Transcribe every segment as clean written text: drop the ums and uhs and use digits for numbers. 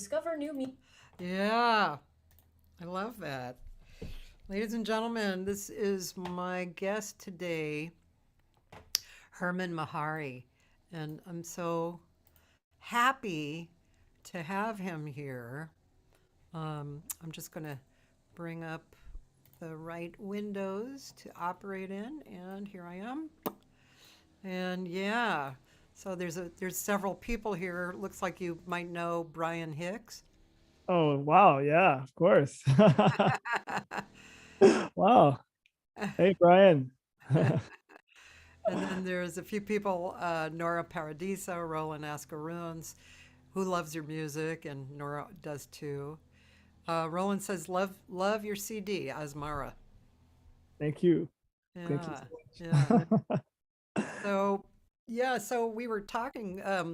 discover new music. Yeah, I love that. Ladies and gentlemen, this is my guest today, Hermon Mehari. And I'm so happy to have him here. I'm just going to bring up the right windows to operate in, and here I am. And yeah, so there's several people here. Looks like you might know Brian Hicks. Oh, wow. Yeah, of course. Wow. Hey, Brian. And then there's a few people, Nora Paradiso, Roland Ascaruns, who loves your music, and Nora does too. Roland says, love your CD, Asmara. Thank you. Thank you Yeah, so yeah. much. So, yeah, so we were talking a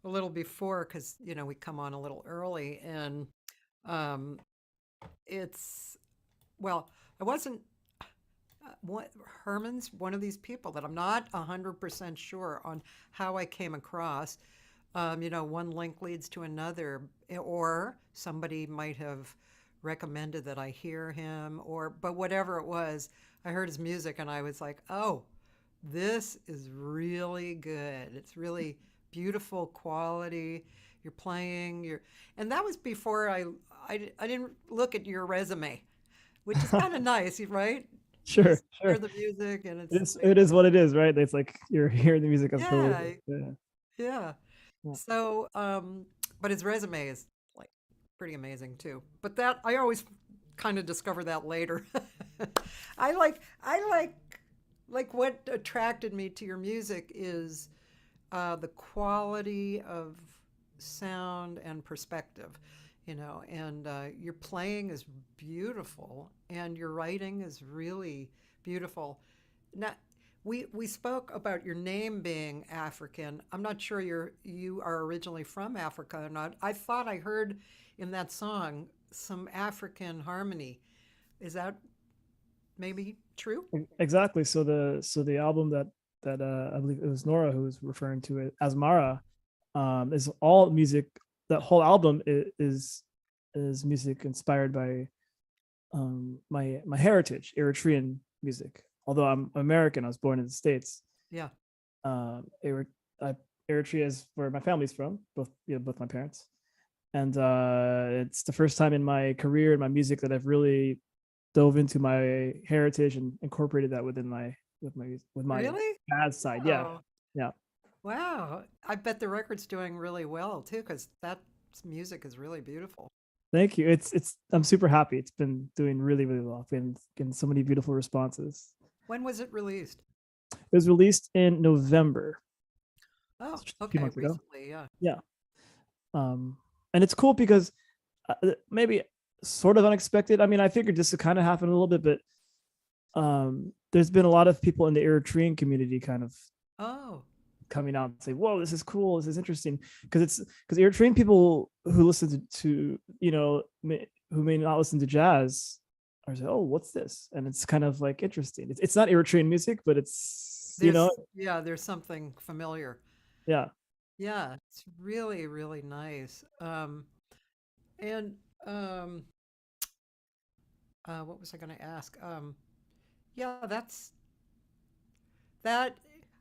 little before because, we come on a little early, and um, it's, well, I wasn't, what, Herman's one of these people that I'm not 100% sure on how I came across. One link leads to another, or somebody might have recommended that I hear him, but whatever it was, I heard his music and I was like, oh, this is really good. It's really beautiful quality. You're playing, and that was before I didn't look at your resume, which is kind of nice, right? You Sure, just hear sure. the music and It it's is, like, it is what it is, right? It's like you're hearing the music as yeah, the yeah. yeah. Yeah. So, but his resume is like pretty amazing too. But that I always kind of discover that later. I like what attracted me to your music is the quality of sound and perspective, and your playing is beautiful and your writing is really beautiful. Now, we spoke about your name being African. I'm not sure you are originally from Africa or not. I thought I heard in that song some African harmony. Is that maybe true? Exactly. So the album that I believe it was Nora who was referring to it, Asmara, is all music. That whole album is music inspired by my heritage, Eritrean music. Although I'm American, I was born in the States. Yeah. Erit- uh, Eritrea is where my family's from, both my parents, and it's the first time in my career in my music that I've really dove into my heritage and incorporated that with my Really? dad's side. Yeah, Oh, yeah. wow. I bet the record's doing really well too, because that music is really beautiful. Thank you. It's I'm super happy. It's been doing really really well. I've been getting so many beautiful responses. When was it released? It was released in November, Oh, just a few okay, months ago. recently, yeah. Yeah. And it's cool because maybe sort of unexpected. I mean, I figured this would kind of happen a little bit, but there's been a lot of people in the Eritrean community kind of Oh, coming out and say, "Whoa, this is cool. This is interesting." Because Eritrean people who listen to who may not listen to jazz are say, "Oh, what's this?" And it's kind of like interesting. It's not Eritrean music, but it's there's something familiar. yeah. Yeah, it's really, really nice. And um, what was I going to ask? Yeah, that.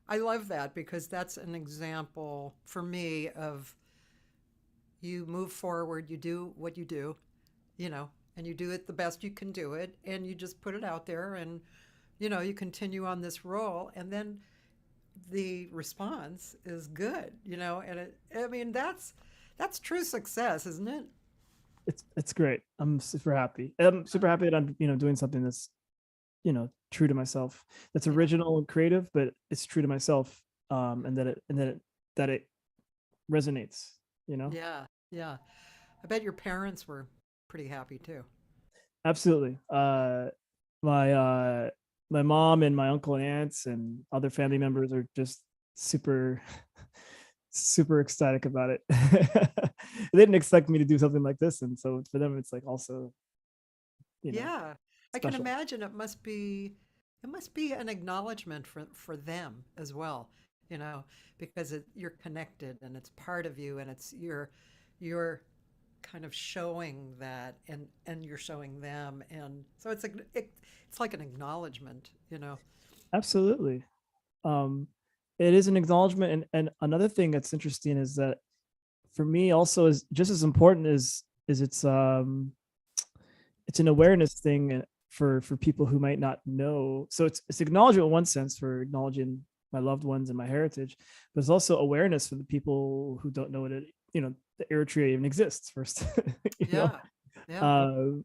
I love that because that's an example for me of you move forward, you do what you know, and you do it the best you can do it, and you just put it out there, and you continue on this role, and then the response is good, and I mean that's true success, isn't it? It's great. I'm super happy. I'm super happy that I'm doing something that's true to myself, that's Yeah. original and creative, but it's true to myself, and that it resonates you know Yeah, yeah. I bet your parents were pretty happy too. Absolutely. My mom and my uncle and aunts and other family members are just super super ecstatic about it. They didn't expect me to do something like this, and so for them it's like also you know Yeah, I can special. imagine it must be an acknowledgement for them as well, you know, because you're connected and it's part of you and it's your kind of showing that, and you're showing them, and so it's like an acknowledgement, you know. Absolutely. Um, it is an acknowledgement, and another thing that's interesting is that for me also is just as important is it's an awareness thing for people who might not know. So it's acknowledgement in one sense for acknowledging my loved ones and my heritage, but it's also awareness for the people who don't know what it, the Eritrea even exists first, Yeah, yeah,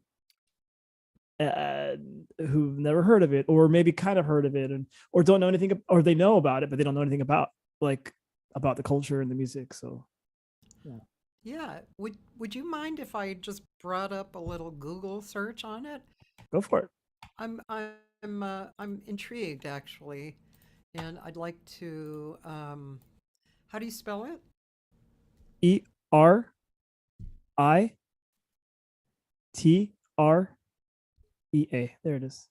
uh, who've never heard of it, or maybe kind of heard of it, and or don't know anything, or they know about it, but they don't know anything like about the culture and the music. So yeah, yeah. Would you mind if I just brought up a little Google search on it? go for it. I'm intrigued actually, and I'd like to. How do you spell it? Eritrea. There it is.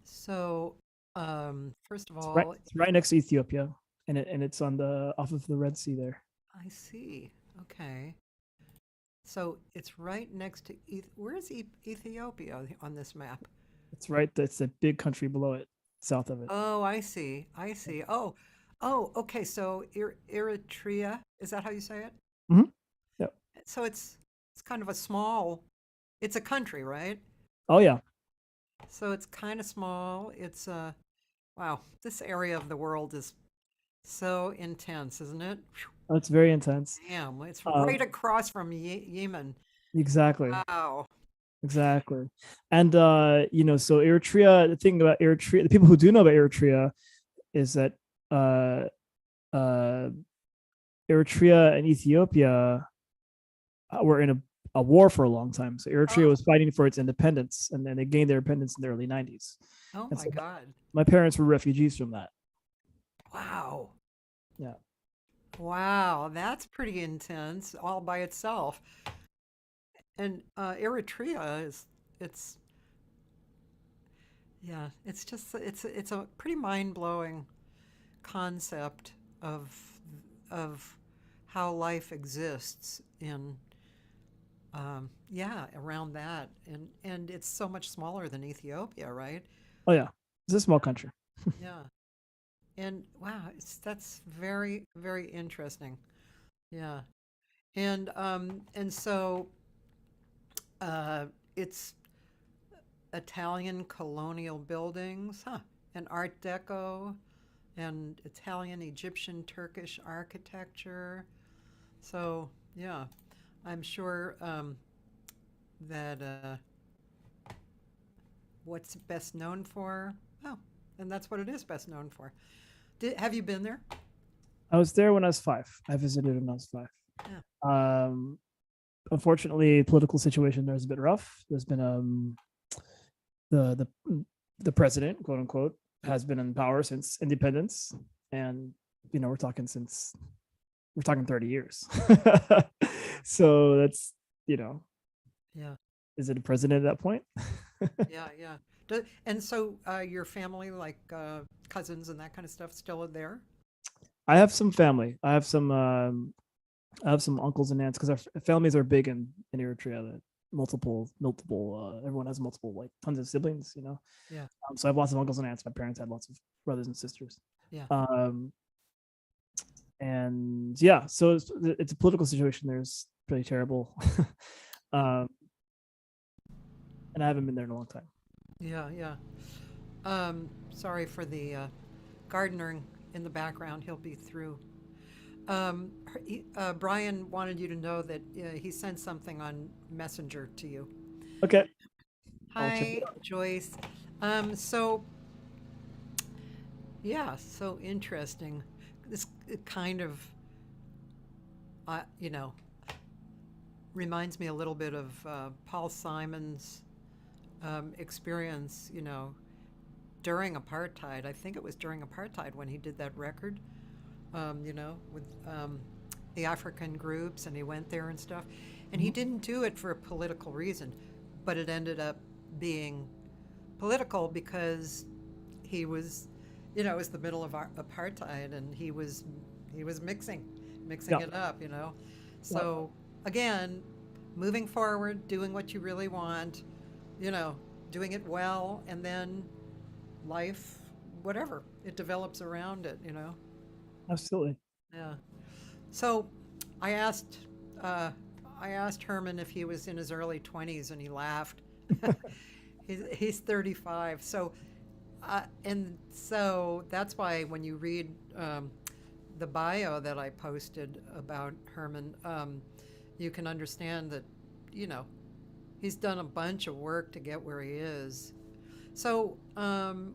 So, first of It's right. all, It's right next to Ethiopia, and it's on the off of the Red Sea there. I see. Okay. So it's right next to where is Ethiopia on this map? It's right. That's a big country below it, south of it. Oh, I see. I see. Oh, okay. So Eritrea, is that how you say it? Mm-hmm. Yep. So it's kind of a small, it's a country, right? Oh yeah. So it's kind of small. It's wow, this area of the world is so intense, isn't it? Oh, it's very intense. Damn, it's Um, right across from Yemen. exactly. Wow. Exactly. And so Eritrea, the thing about Eritrea, the people who do know about Eritrea is that uh uh Eritrea and Ethiopia were in a war for a long time. So Eritrea Oh, was fighting for its independence, and then they gained their independence in the early 90s. oh And my so God. my parents were refugees from that. Wow. Yeah. Wow, that's pretty intense all by itself. And Eritrea is it's yeah, it's just it's a pretty mind-blowing concept of of how life exists in yeah, around that, and it's so much smaller than Ethiopia, right? Oh yeah. It's a small country. Yeah. And wow, that's very, very interesting. Yeah. And so it's Italian colonial buildings, huh? And Art Deco and Italian, Egyptian, Turkish architecture. So yeah, I'm sure that what's best known for? Oh, and that's what it is best known for. Have you been there? I was there when I was 5. I visited when I was 5. Yeah. Um, Unfortunately, political situation there is a bit rough. There's been the president, quote unquote, has been in power since independence, and we're talking 30 years. So that's you know, Yeah. is it a president at that point? Yeah. Yeah. And so your family, like cousins and that kind of stuff, still there? I have some family. I have some uncles and aunts because our families are big in Eritrea. That multiple. Everyone has multiple, like tons of siblings. Yeah. So I have lots of uncles and aunts. My parents had lots of brothers and sisters. Yeah. And yeah, so it's a political situation. There's pretty terrible. Yeah. um, and I haven't been there in a long time. Yeah. Yeah. Sorry for the gardener in the background. He'll be through. Brian wanted you to know that he sent something on Messenger to you. Okay, I'll check it Hi, out. Joyce. So yeah, so interesting. This kind of, you know, reminds me a little bit of Paul Simon's experience, during apartheid. I think it was during apartheid when he did that record, with the African groups, and he went there and stuff. And he Mhm. didn't do it for a political reason, but it ended up being political because he was, it was the middle of apartheid, and he was mixing Yeah, it up. Yep. So again, moving forward, doing what you really want, you know, doing it well, and then life, whatever, it develops around it, you know? Absolutely. Yeah. So I asked, uh, I asked Herman if he was in his early 20s, and he laughed. He's 35. And so that's why when you read the bio that I posted about Herman, you can understand that, you know, he's done a bunch of work to get where he is. So,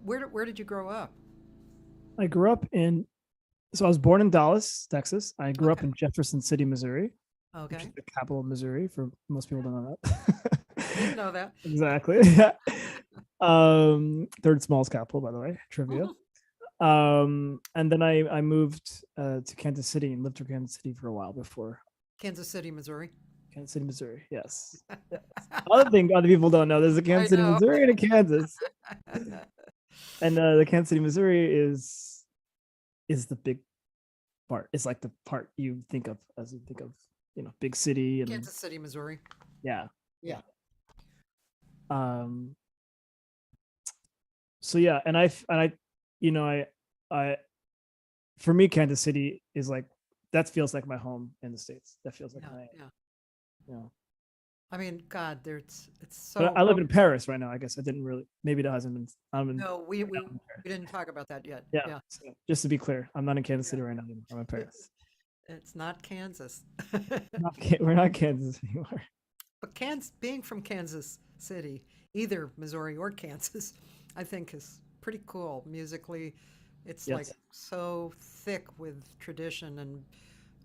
where did you grow up? I grew up in, so I was born in Dallas, Texas. I grew up Okay. in Jefferson City, Missouri, which is Okay. the capital of Missouri. For most people don't know that. I didn't know that. Exactly. Yeah. Third smallest capital, by the way. Trivia. Mhm. And then I moved to Kansas City and lived in Kansas City for a while before Kansas City, Missouri. Kansas City, Missouri. Yes. Yes. Other thing other people don't know, there's a I Kansas City, know. Missouri, and a Kansas. And the Kansas City, Missouri is the big part. It's like the part you think of as you think of, big city and Kansas City, Missouri. yeah, Yeah. yeah. Um, so yeah, and I, you know, I for me, Kansas City is like that feels like my home in the States. That feels like Yeah. my, Yeah. you know. I mean, God, it's But so. I live in Paris right now. I guess I didn't really. Maybe that hasn't been. I'm in. No, we Yeah, we I'm in Paris. we didn't talk about that yet. Yeah. Yeah. So just to be clear, I'm not in Kansas Yeah. City right now anymore. I'm in Paris. It's not Kansas. We're not Kansas anymore. But being from Kansas City, either Missouri or Kansas, I think is pretty cool musically. It's like Yes, so thick with tradition and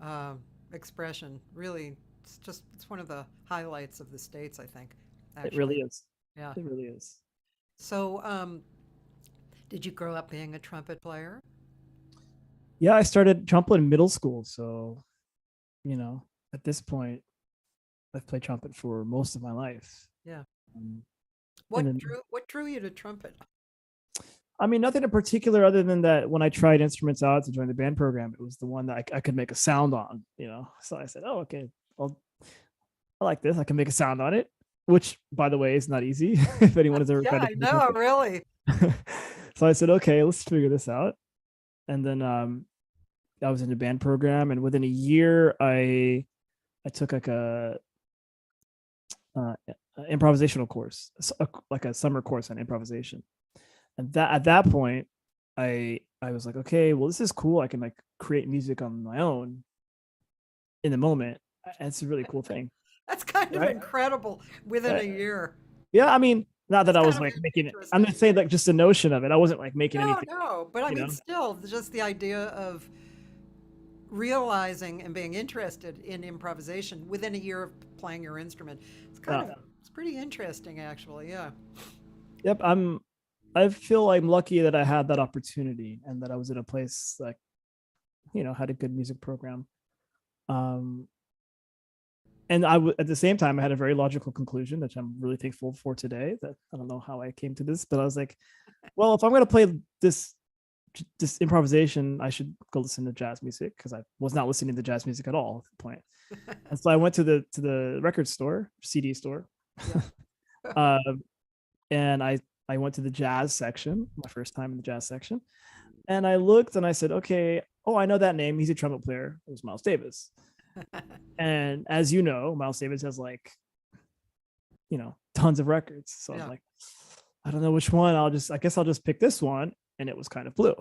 uh, expression. Really, it's one of the highlights of the states, I think, it really actually. is. Yeah. It really is. So, did you grow up being a trumpet player? Yeah, I started trumpet in middle school, so at this point, I've played trumpet for most of my life. Yeah. Um, and then, What drew you to trumpet? I mean, nothing in particular other than that when I tried instruments out to join the band program, it was the one that I could make a sound on. So I said, "Oh, okay, well, I like this. I can make a sound on it," which, by the way, is not easy. If anyone has ever Yeah, tried to I play know, trumpet. really. So I said, "Okay, let's figure this out." And then I was in the band program, and within a year, I took like uh, improvisational course, like a summer course on improvisation. And that at that point, I was like, okay, well, this is cool. I can like create music on my own in the moment. It's a really cool thing, That's kind of right? incredible within a Right. year. Yeah, I mean, not that That's I kind was of like making it. I'm interesting. not saying like just the notion of it. I wasn't like making No, anything, no, but I you mean, know. still, just the idea of realizing and being interested in improvisation within a year of playing your instrument. Uh, It's pretty interesting, actually. Yeah. yep, I feel I'm lucky that I had that opportunity and that I was in a place like had a good music program. Um, and at the same time I had a very logical conclusion, which I'm really thankful for today. That I don't know how I came to this, but I was like, well, if I'm going to play this improvisation, I should go listen to jazz music because I was not listening to jazz music at all at the point. And so I went to the record store, CD store, Yeah. um, and I went to the jazz section, my first time in the jazz section, and I looked and I said, okay, oh, I know that name. He's a trumpet player. It was Miles Davis. And as you know, Miles Davis has like, tons of records. So I'm Yeah. like, I don't know which one. I guess I'll just pick this one. And it was kind of Blue.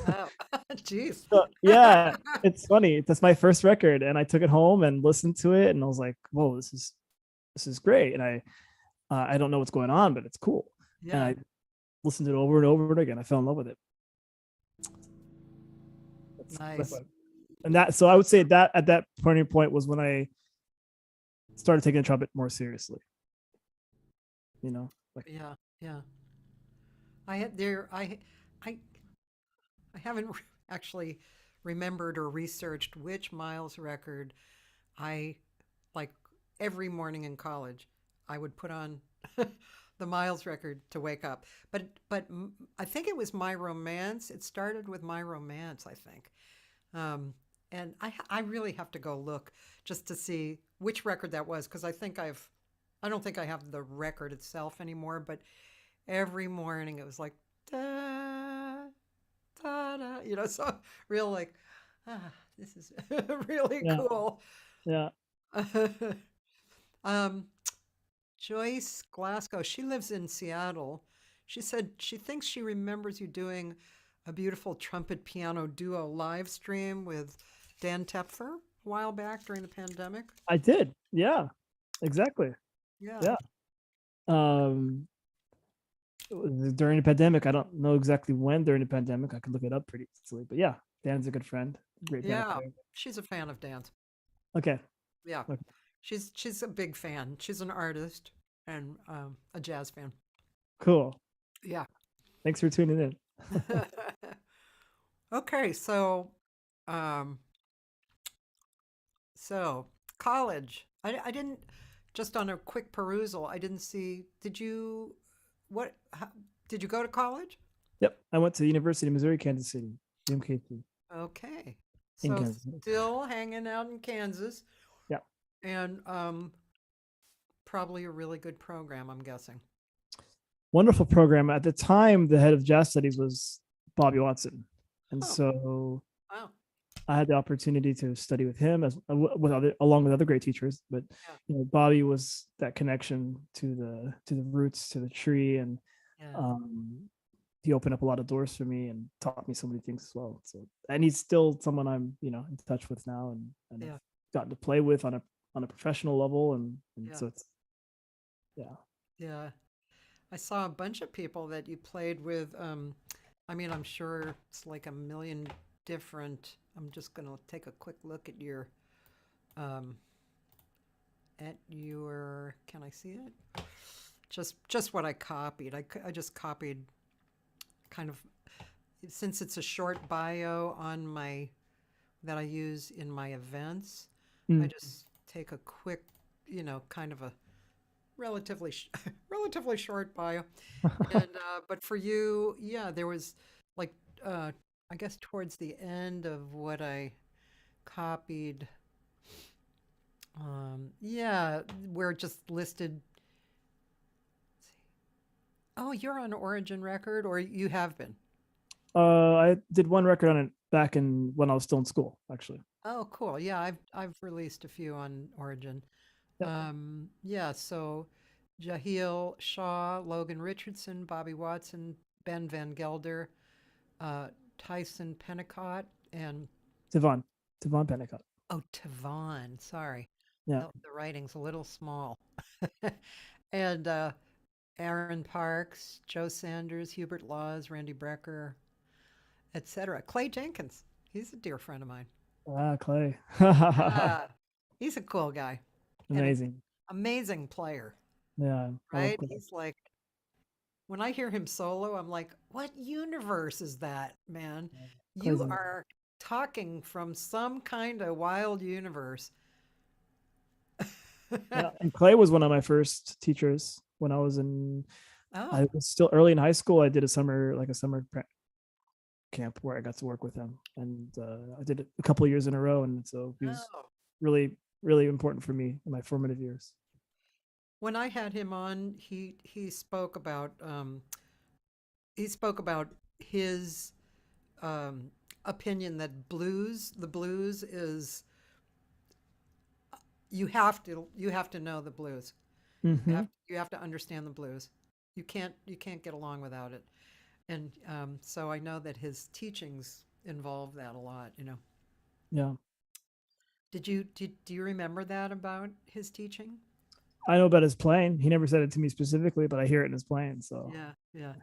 Oh, jeez. So yeah, it's funny. That's my first record. And I took it home and listened to it. And I was like, whoa, this is great. And I don't know what's going on, but it's cool. And Yeah. I listened to it over and over again. I fell in love with it. That's Nice. what, and that, so I would say that at that turning point was when I started taking the trumpet more seriously. Like Yeah. Yeah. I had there. I I haven't actually remembered or researched which Miles record I like every morning in college. I would put on the Miles record to wake up. I think it was My Romance. It started with My Romance, I think. Um, and I really have to go look just to see which record that was because I don't think I have the record itself anymore, but every morning it was like da da da, so real like this is really Yeah. cool. Yeah. um, Joyce Glasgow, she lives in Seattle. She said she thinks she remembers you doing a beautiful trumpet piano duo live stream with Dan Tepfer a while back during the pandemic. I did. Yeah. Exactly. Yeah. Yeah. Um, during the pandemic, I don't know exactly when during the pandemic. I could look it up pretty easily, but yeah, Dan's a good friend, great piano Yeah. player. She's a fan of Dan's. Okay. Yeah. Okay. She's a big fan. She's an artist and a jazz fan. Cool. Yeah. Thanks for tuning in. Okay, um, so college. I didn't just on a quick perusal. I didn't see. Did you what? How, did you go to college? Yep. I went to the University of Missouri, Kansas City, UMKC Okay, in so Kansas City. still hanging out in Kansas, Yeah. and probably a really good program. I'm guessing. Wonderful program. At the time, the head of jazz studies was Bobby Watson. And Oh, so wow. I had the opportunity to study with him along with other great teachers. But Yeah, Bobby was that connection to the roots, to the tree, and yeah, um, he opened up a lot of doors for me and taught me so many things as well. So, and he's still someone I'm in touch with now, and yeah, I've gotten to play with on a professional level, and yeah, so it's yeah. yeah. I saw a bunch of people that you played with. I mean, I'm sure it's like a million different. I'm just gonna take a quick look um, at your. Can I see it? Just what I copied. I just copied kind of since it's a short bio on my that I use in my events. I Mm. just take a quick, kind of a relatively relatively short bio. And but for you, yeah, there was like I guess towards the end of what I copied, yeah, where it just listed. Oh, you're on Origin Record, or you have been. I did one record on it back in when I was still in school, actually. Oh, cool. Yeah, I've released a few on Origin. Yep. Yeah, so Jahil Shaw, Logan Richardson, Bobby Watson, Ben Van Gelder, uh, Tyson Pennicott, and Devon Pennicott. oh, Tavon. Sorry, Yeah. the writing's a little small. And Aaron Parks, Joe Sanders, Hubert Laws, Randy Brecker, etc. Clay Jenkins. He's a dear friend of mine. Clay. Yeah, he's a cool guy and an Amazing. amazing player, Yeah, I love right? Clay. He's like, when I hear him solo, I'm like, what universe is that, man? Clay's You amazing. are talking from some kind of wild universe. Yeah, and Clay was one of my first teachers when I Oh, was still early in high school. I did a summer camp where I got to work with him, and I did it a couple of years in a row, and so he was oh. really, really important for me in my formative years. When I had him on, he spoke about his um, opinion that the blues is you have to know the blues. Hmm. You have to understand the blues. You can't get along without it. And so I know that his teachings involve that a lot. Yeah, Do you remember that about his teaching? I know about his playing. He never said it to me specifically, but I hear it in his playing. So Yeah, yeah.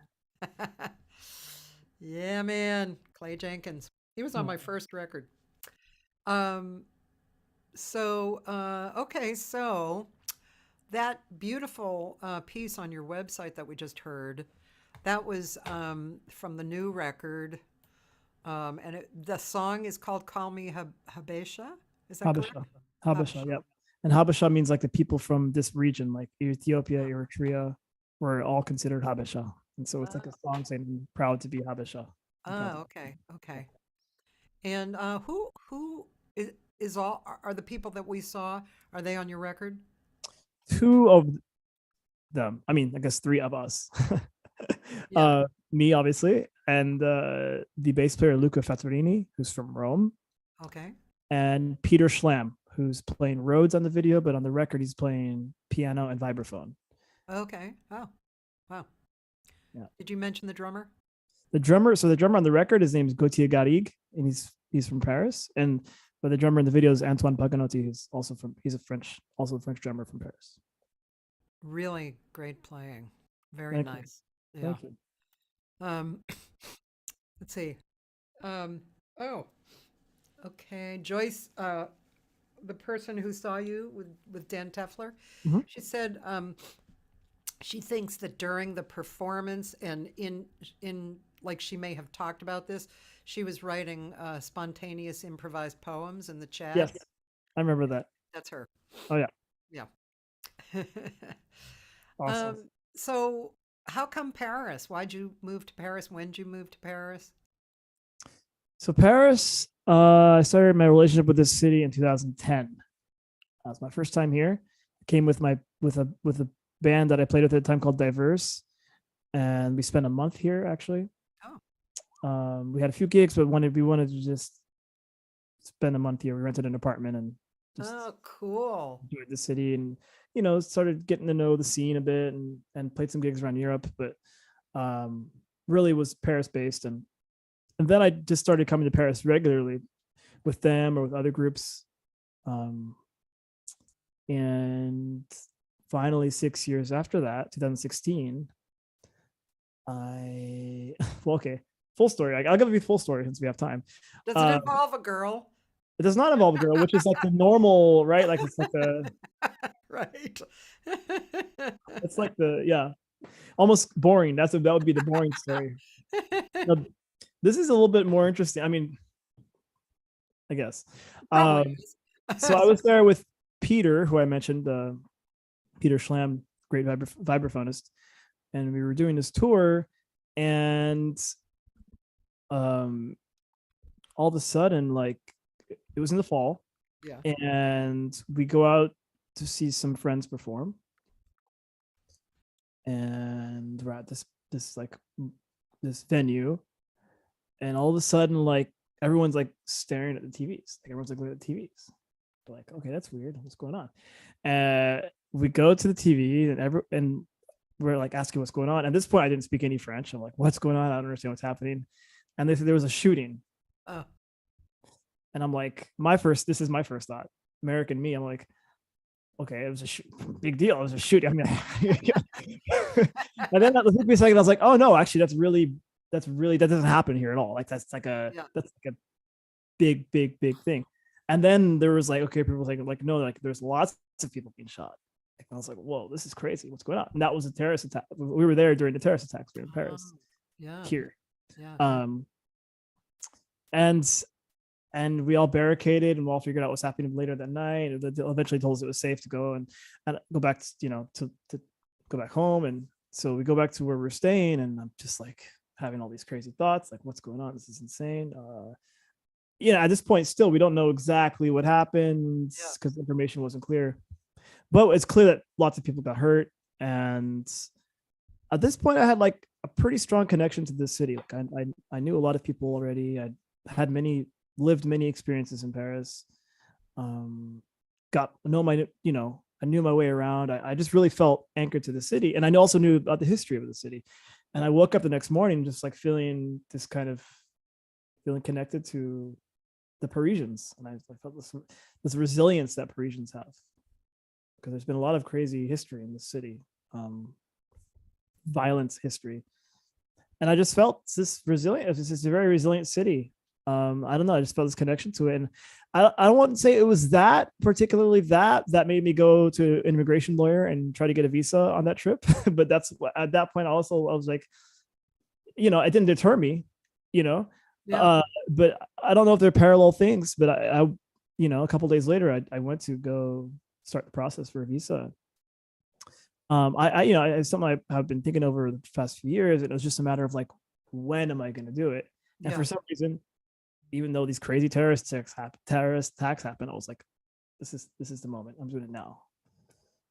Yeah, man. Clay Jenkins. He was on yeah. my first record. Um, okay, so that beautiful piece on your website that we just heard, that was from the new record. And the song is called Call Me Habesha. Is that correct? Habesha, Habesha, Habesha. yep. And Habesha means like the people from this region, like Ethiopia, Oh, Eritrea, were all considered Habesha. And so it's like a oh, song saying, "I'm proud to be Habesha." I'm proud to oh, be. okay, Yeah. okay. And who? Is all are the people that we saw, are they on your record? Two of them. I mean, I guess three of us. Yeah. Me, obviously, and the bass player Luca Fattorini, who's from Rome, Okay. and Peter Schlamb, who's playing Rhodes on the video, but on the record he's playing piano and vibraphone. Okay. Oh, wow. Yeah. Did you mention the drummer? The drummer on the record, his name is Gautier Garrigue, and he's from Paris. But the drummer in the video is Antoine Paganotti, he's a French drummer from Paris. Really great playing. Very Thank you. nice. Yeah. Thank you. Let's see. Oh, okay. Joyce, the person who saw you with Dan Teffler, Mhm. she said she thinks that during the performance and in like she may have talked about this, she was writing spontaneous improvised poems in the chat. Yes, I remember that. That's her. Oh yeah. Yeah. Awesome. So how come Paris? Why'd you move to Paris? When'd you move to Paris? So Paris, I started my relationship with this city in 2010. That was my first time here. I came with a band that I played with at the time called Diverse, and we spent a month here actually. Oh. We had a few gigs, but we wanted to just spend a month here. We rented an apartment and just Cool. enjoyed the city, and started getting to know the scene a bit, and played some gigs around Europe, but really was Paris based, and then I just started coming to Paris regularly with them or with other groups. And finally, 6 years after that, 2016, full story. I'll give you the full story since we have time. Does it involve a girl? It does not involve a girl, which is like the normal, right? Like it's like right. it's like almost boring. That would be the boring story. Now, this is a little bit more interesting. I mean, I guess. So I was there with Peter, who I mentioned, Peter Schlamb, great vibraphonist, and we were doing this tour, and all of a sudden, like, it was in the fall, Yeah. and we go out to see some friends perform, and we're at this venue, and all of a sudden, like, everyone's like staring at the TVs. Like, everyone's like looking at the TVs. We're like, okay, that's weird. What's going on? We go to the TV, and we're like asking what's going on. At this point, I didn't speak any French. I'm like, what's going on? I don't understand what's happening. And they said there was a shooting. Oh. And I'm like, this is my first thought. American me, I'm like, okay, it was a big deal. It was a shooting. I mean, and then that took me a second. I was like, oh no, actually, that doesn't happen here at all. Like that's like a big thing. And then there was like, okay, people saying like, no, like there's lots of people being shot. Like, I was like, whoa, this is crazy. What's going on? And that was a terrorist attack. We were there during the terrorist attacks in Paris. Yeah. Here. Yeah. And we all barricaded, and we all figured out what's happening later that night. And they eventually told us it was safe to go and go back, to go back home. And so we go back to where we're staying, and I'm just like having all these crazy thoughts, like, what's going on? This is insane. At this point, still, we don't know exactly what happened because the information wasn't clear. But it's clear that lots of people got hurt. And at this point, I had like a pretty strong connection to this city. Like I knew a lot of people already. I had lived many experiences in Paris. I knew my way around. I just really felt anchored to the city. And I also knew about the history of the city. And I woke up the next morning just like feeling connected to the Parisians. And I felt this resilience that Parisians have, because there's been a lot of crazy history in the city, violence history. And I just felt this resilient. It's a very resilient city. I don't know. I just felt this connection to it. And I wouldn't say it was that made me go to an immigration lawyer and try to get a visa on that trip. But that's at that point also, I was like, it didn't deter me, but I don't know if they're parallel things, but I a couple of days later, I went to go start the process for a visa. It's something I've been thinking over the past few years. It was just a matter of like, when am I going to do it? And for some reason, even though these crazy terrorist attacks happen, I was like, this is the moment. I'm doing it now.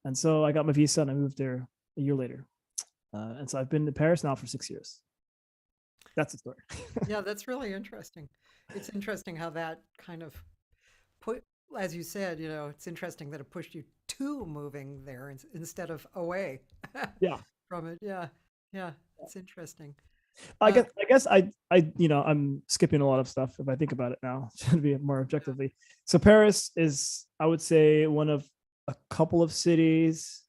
And so I got my visa and I moved there a year later. And so I've been to Paris now for 6 years. That's the story. Yeah, that's really interesting. It's interesting how that kind of put, as you said, it's interesting that it pushed you to moving there instead of away Yeah. from it. Yeah, yeah, it's interesting. I Uh, guess I guess I'm skipping a lot of stuff if I think about it now, to be more objectively. So Paris is, I would say, one of a couple of cities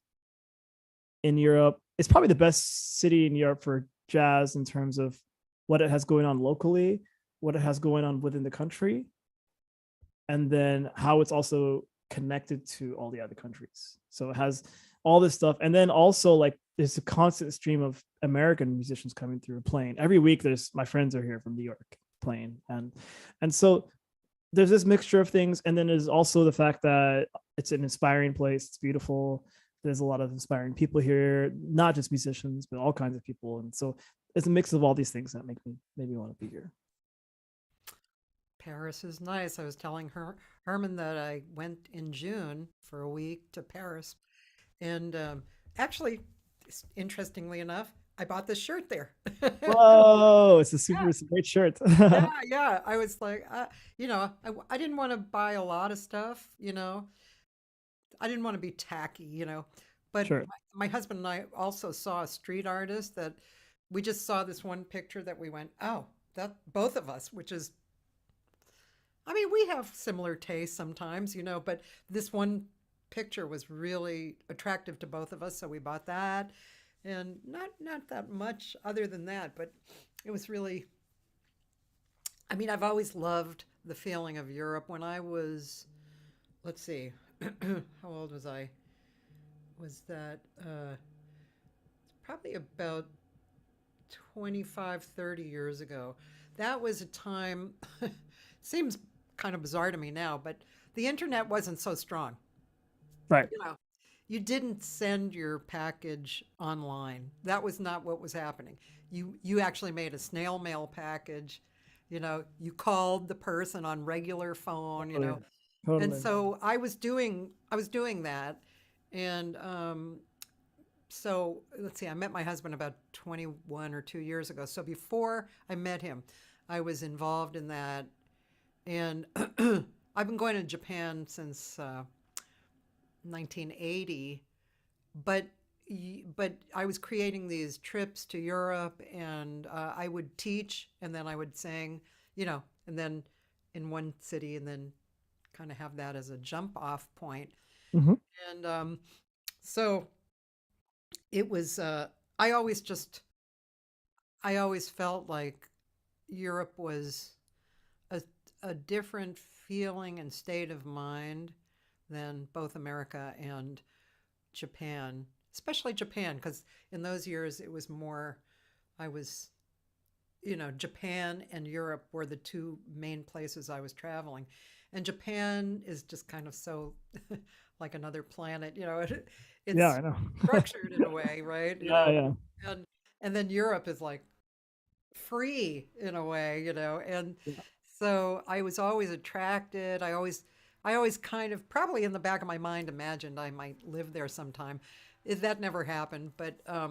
in Europe. It's probably the best city in Europe for jazz in terms of what it has going on locally, what it has going on within the country, and then how it's also connected to all the other countries. So it has all this stuff, and then also like there's a constant stream of American musicians coming through playing every week. There's my friends are here from New York playing, and so there's this mixture of things, and then there's also the fact that it's an inspiring place. It's beautiful. There's a lot of inspiring people here, not just musicians, but all kinds of people, and so it's a mix of all these things that make me want to be here. Paris is nice. I was telling Herman that I went in June for a week to Paris, and actually, interestingly enough, I bought this shirt there. Whoa, it's a Yeah, it's a great shirt. yeah, yeah. I was like, I didn't want to buy a lot of stuff. I didn't want to be tacky. But Sure. my husband and I also saw a street artist that we just saw this one picture that we went, oh, that both of us, which is, I mean, we have similar tastes sometimes, but this one picture was really attractive to both of us, so we bought that. And not that much other than that, but it was really, I mean, I've always loved the feeling of Europe. When I was, let's see, how old was I? Was that probably about 25, 30 years ago? That was a time, seems kind of bizarre to me now, but the internet wasn't so strong. Right. You know, you didn't send your package online. That was not what was happening. You actually made a snail mail package. You called the person on regular phone. Totally. And Totally. so I was doing that. And so let's see, I met my husband about 21 or 2 years ago. So before I met him, I was involved in that. And I've been going to Japan since 1980, but but I was creating these trips to Europe, and I would teach, and then I would sing, and then in one city, and then kind of have that as a jump off point. Hmm. And so it was. I always just I always felt like Europe was a a different feeling and state of mind than both America and Japan, especially Japan, because in those years it was more, I was, Japan and Europe were the two main places I was traveling. And Japan is just kind of so like another planet, Yeah, it's I know. structured in a way, right? Yeah, yeah. And and then Europe is like free in a way. And Yeah. so I was always attracted. I always kind of probably in the back of my mind imagined I might live there sometime. That never happened, but I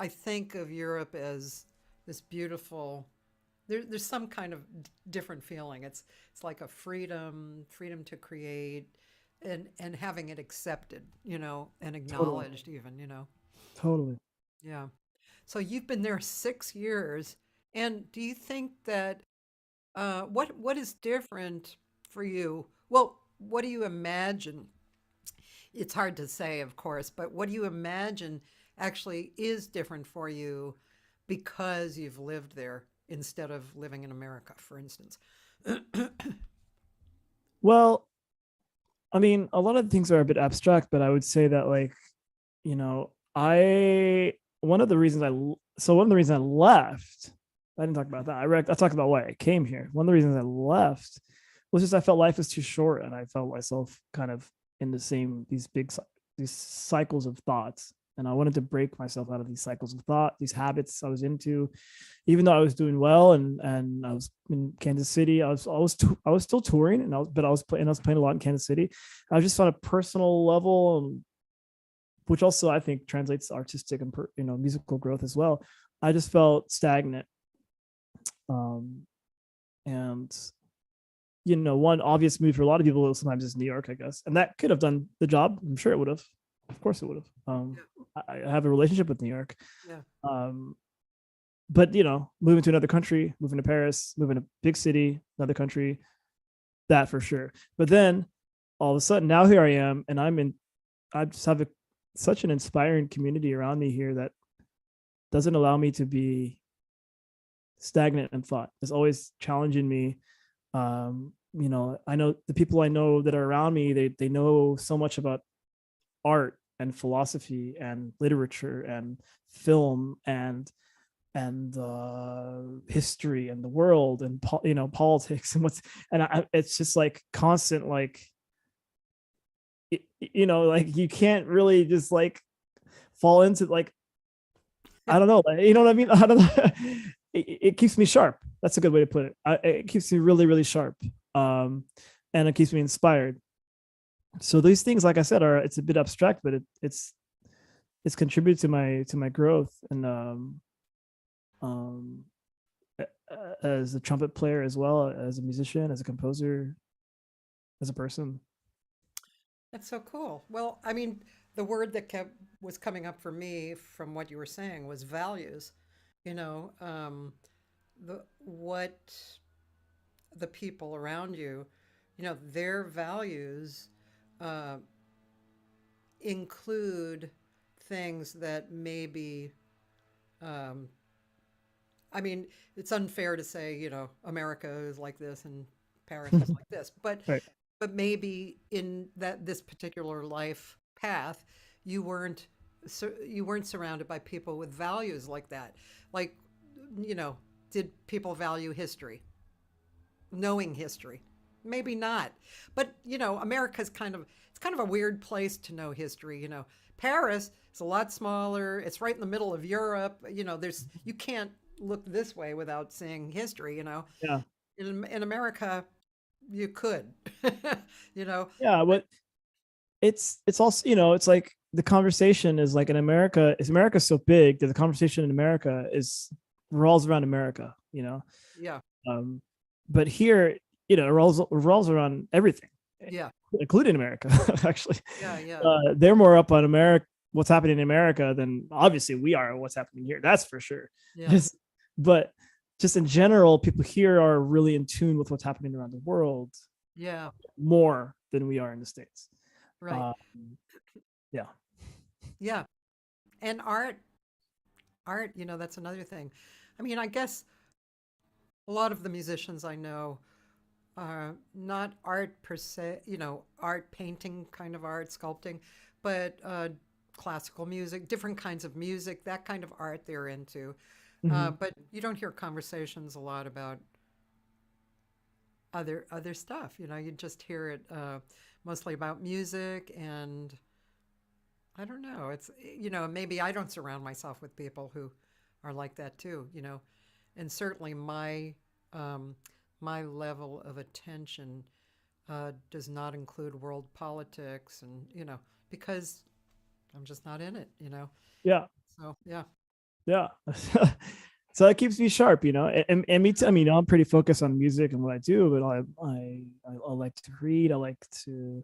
think of Europe as this beautiful. There's some kind of different feeling. It's like a freedom to create, and having it accepted, and Totally. acknowledged even. Totally. Yeah. So you've been there 6 years, and do you think that what is different for you? Well, what do you imagine? It's hard to say, of course, but what do you imagine actually is different for you because you've lived there instead of living in America, for instance? Well, I mean, a lot of things are a bit abstract, but I would say that like, I one of the reasons one of the reasons I left, I didn't talk about that. I talked about why I came here. One of the reasons I left was just I felt life was too short, and I felt myself kind of in the same these cycles of thoughts. and I wanted to break myself out of these cycles of thought, these habits I was into. Even though I was doing well, and I was in Kansas City, I was still touring, and I was playing a lot in Kansas City. I was just on a personal level, which also I think translates to artistic and musical growth as well. I just felt stagnant, and one obvious move for a lot of people sometimes is New York, I guess, and that could have done the job. I'm sure it would have. Of course, it would have. I have a relationship with New York. Yeah. But moving to another country, moving to Paris, moving to big city, another country, that for sure. But then all of a sudden, now here I am, and I just have such an inspiring community around me here that doesn't allow me to be stagnant in thought. It's always challenging me. I know the people I know that are around me, they know so much about art and philosophy and literature and film and history and the world and politics and it's just like constant, like like you can't really just like fall into, like, I don't know, you know what I mean? I don't know. It keeps me sharp. That's a good way to put it. It keeps me really, really sharp, and it keeps me inspired. So these things, like I said, it's a bit abstract, but it's contributed to my growth and as a trumpet player, as well as a musician, as a composer, as a person. That's so cool. Well, I mean, the word that was coming up for me from what you were saying was values. What the people around you, their values include things that maybe, I mean, it's unfair to say, America is like this and Paris is like this, but Right. but maybe in this particular life path, you weren't surrounded by people with values like that. Like, did people value history? Knowing history? Maybe not. But, America's kind of a weird place to know history. Paris is a lot smaller. It's right in the middle of Europe. You can't look this way without seeing history, Yeah. In America, you could, Yeah, but it's also, it's like the conversation is like in America. America's so big that the conversation in America revolves around America, Yeah. But here, it revolves around everything, Yeah. including America. Actually, Yeah. they're more up on America, what's happening in America, than obviously we are what's happening here. That's for sure. Yeah. But just in general, people here are really in tune with what's happening around the world. Yeah. More than we are in the States. Right. Yeah. Yeah. And art, that's another thing. I mean, I guess a lot of the musicians I know are not art per se, art, painting kind of art, sculpting, but classical music, different kinds of music, that kind of art they're into. But you don't hear conversations a lot about other stuff. You just hear it mostly about music, and I don't know. It's maybe I don't surround myself with people who are like that too. And certainly my level of attention does not include world politics, and because I'm just not in it. Yeah. So yeah. Yeah. So it keeps me sharp, and me too. I mean, I'm pretty focused on music and what I do, but I like to read. I like to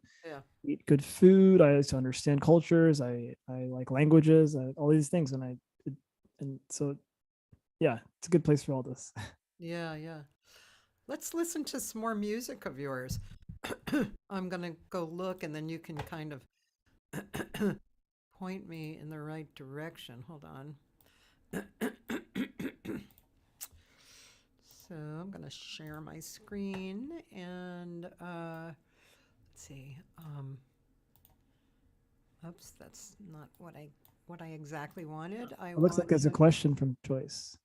eat good food. I like to understand cultures. I like languages, all these things. And so, yeah, it's a good place for all this. Yeah. Let's listen to some more music of yours. I'm going to go look, and then you can kind of point me in the right direction. Hold on. So I'm going to share my screen, and let's see. Oops, that's not what I exactly wanted. It looks like there's a question from Joyce.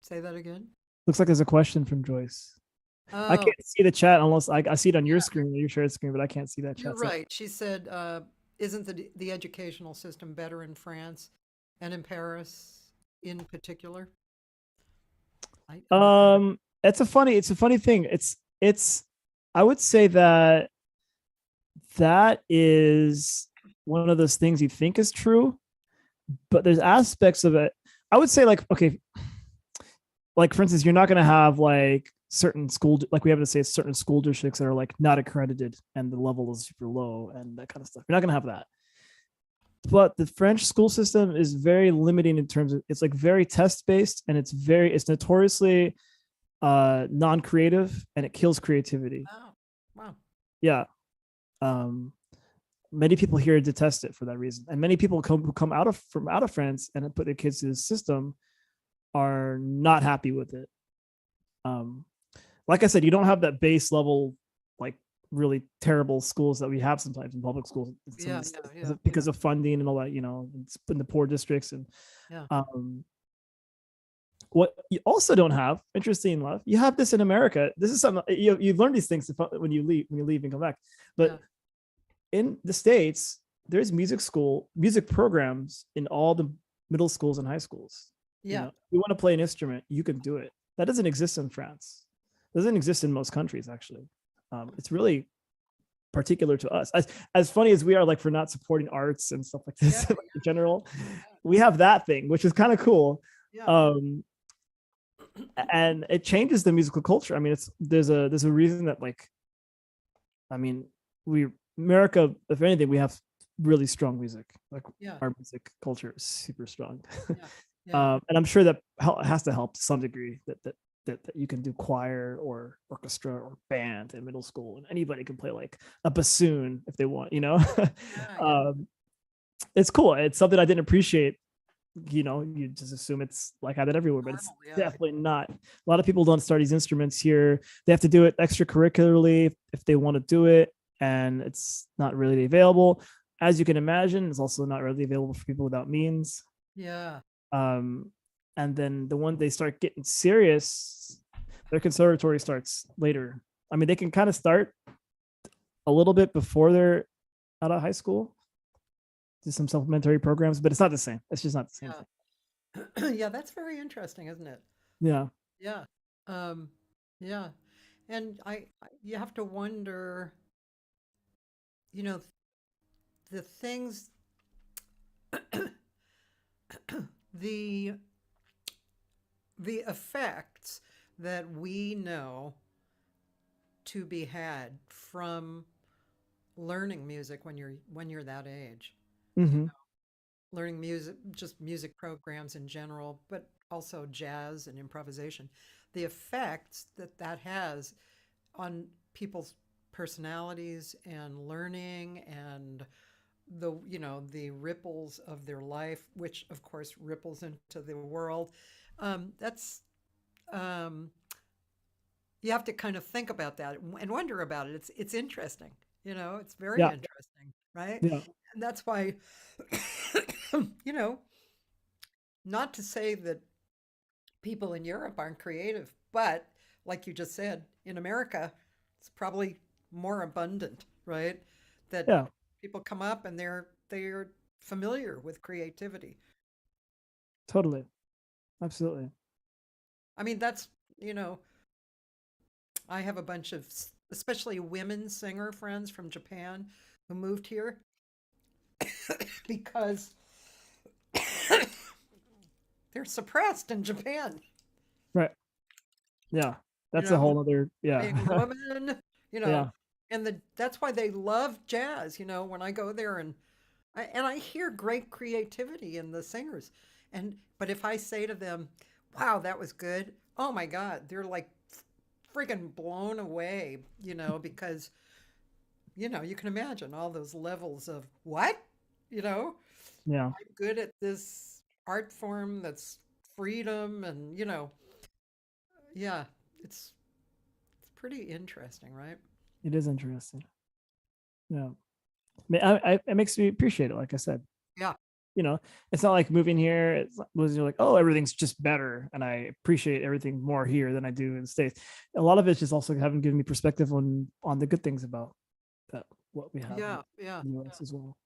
Say that again. Looks like there's a question from Joyce. I can't see the chat unless I see it on your screen, your shared screen, but I can't see that chat. You're right. She said, isn't the educational system better in France and in Paris in particular? I don't know. It's a funny thing. It's I would say that that is one of those things you think is true, but there's aspects of it. I would say, like, okay, like for instance, you're not going to have like certain school, like we have to say certain school districts that are like not accredited and the level is super low and that kind of stuff. You're not going to have that. But the French school system is very limiting in terms of, it's like very test based, and it's notoriously non-creative, and it kills creativity. Oh, wow. Yeah. Um, Many people here detest it for that reason, and many people who come out of France and put their kids through the system are not happy with it. Um, like I said, you don't have that base level, like really terrible schools that we have sometimes in public schools. Yeah, Because of funding and all that, it's in the poor districts. And yeah. What you also don't have, interesting enough, you have this in America. This is something you learn these things when you leave and come back. But in the States, there's music programs in all the middle schools and high schools. Yeah. If you want to play an instrument, you can do it. That doesn't exist in France. It doesn't exist in most countries, actually. It's really particular to us. As funny as we are, like, for not supporting arts and stuff like this in general, we have that thing, which is kind of cool. Yeah. And it changes the musical culture. I mean, there's a reason that, like, I mean, America, if anything, we have really strong music. Like, our music culture is super strong. And I'm sure that has to help to some degree that you can do choir or orchestra or band in middle school, and anybody can play like a bassoon if they want, It's cool. It's something I didn't appreciate. You just assume it's like that everywhere, but it's definitely not. A lot of people don't start these instruments here. They have to do it extracurricularly if they want to do it, and it's not really available. As you can imagine, it's also not really available for people without means. Yeah. And then the one they start getting serious, their conservatory starts later. I mean, they can kind of start a little bit before they're out of high school, do some supplementary programs, but it's not the same. It's just not the same thing. Yeah, that's very interesting, isn't it? Yeah. Yeah. Yeah. And you have to wonder, the things, the effects that we know to be had from learning music when you're that age. Mm-hmm. Learning music, just music programs in general, but also jazz and improvisation. The effects that has on people's personalities and learning, and the ripples of their life, which of course ripples into the world. That's you have to kind of think about that and wonder about it. It's interesting, it's very interesting, right? Yeah. And that's why, not to say that people in Europe aren't creative, but like you just said, in America, it's probably more abundant, right? That people come up and they're familiar with creativity. Totally. Absolutely. I mean, that's, I have a bunch of especially women singer friends from Japan who moved here because they're suppressed in Japan. Right. Yeah. That's a whole other, being a woman, and that's why they love jazz, when I go there and I hear great creativity in the singers. But if I say to them, wow, that was good, oh my God, they're like friggin' blown away, because, you can imagine all those levels of what, Yeah. I'm good at this art form that's freedom, and, yeah, it's pretty interesting, right? It is interesting. Yeah. It makes me appreciate it, like I said. Yeah. It's not like moving here. You're like, oh, everything's just better, and I appreciate everything more here than I do in the States. A lot of it's just also having given me perspective on the good things about what we have. Yeah. In the US as well.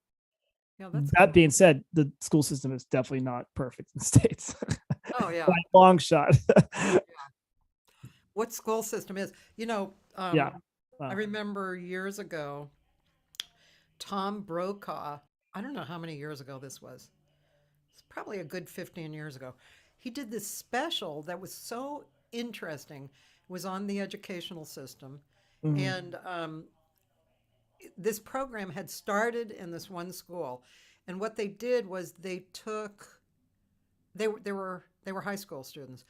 Yeah, that's That cool. being said, the school system is definitely not perfect in the States. Oh yeah. By a long shot. What school system is? Yeah. I Wow. remember years ago, Tom Brokaw. I don't know how many years ago this was. It's probably a good 15 years ago. He did this special that was so interesting. It was on the educational system, Mhm. and this program had started in this one school, and what they did was they were high school students.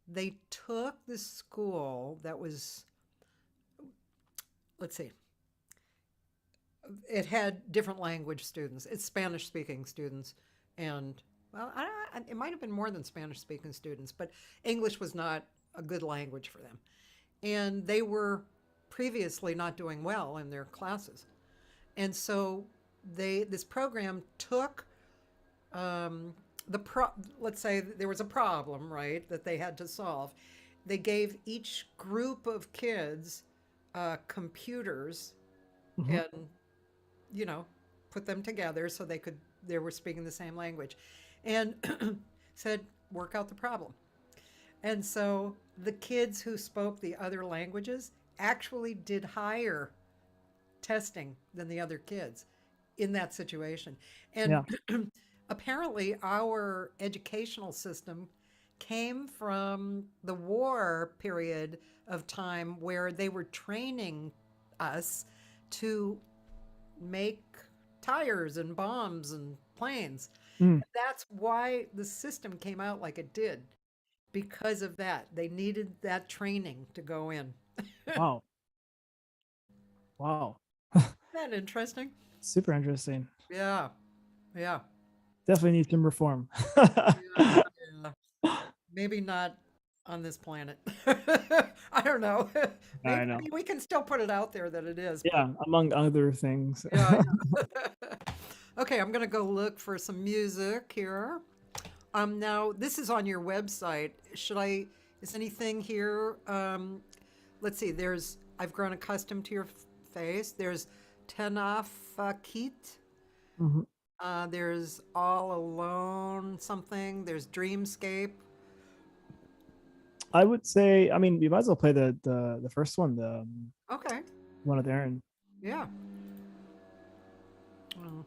They took this school that was, let's see, it had different language students. It's Spanish speaking students, and well, it might have been more than Spanish speaking students, but English was not a good language for them, and they were previously not doing well in their classes, and so this program took um, let's say there was a problem, right, that they had to solve. They gave each group of kids computers Mhm. and you know put them together so they were speaking the same language, and said work out the problem. And so the kids who spoke the other languages actually did higher testing than the other kids in that situation. And Yeah. apparently, our educational system came from the war period of time where they were training us to make tires and bombs and planes. Mm. That's why the system came out like it did, because of that. They needed that training to go in. Isn't Wow. Wow. that interesting? Super interesting. Yeah, yeah, Definitely needs some reform. yeah, yeah. Maybe not on this planet. I don't know. I Maybe, I know. mean, we can still put it out there that it is, but Yeah, among other things. yeah, yeah. Okay, I'm gonna go look for some music here. Now this is on your website. Is anything here? Let's see. I've grown accustomed to your face. There's Tenafakit. Mhm. There's All Alone something. There's Dreamscape. I would say, I mean, you might as well play the first one, the Okay. one with Aaron. Yeah. Mm.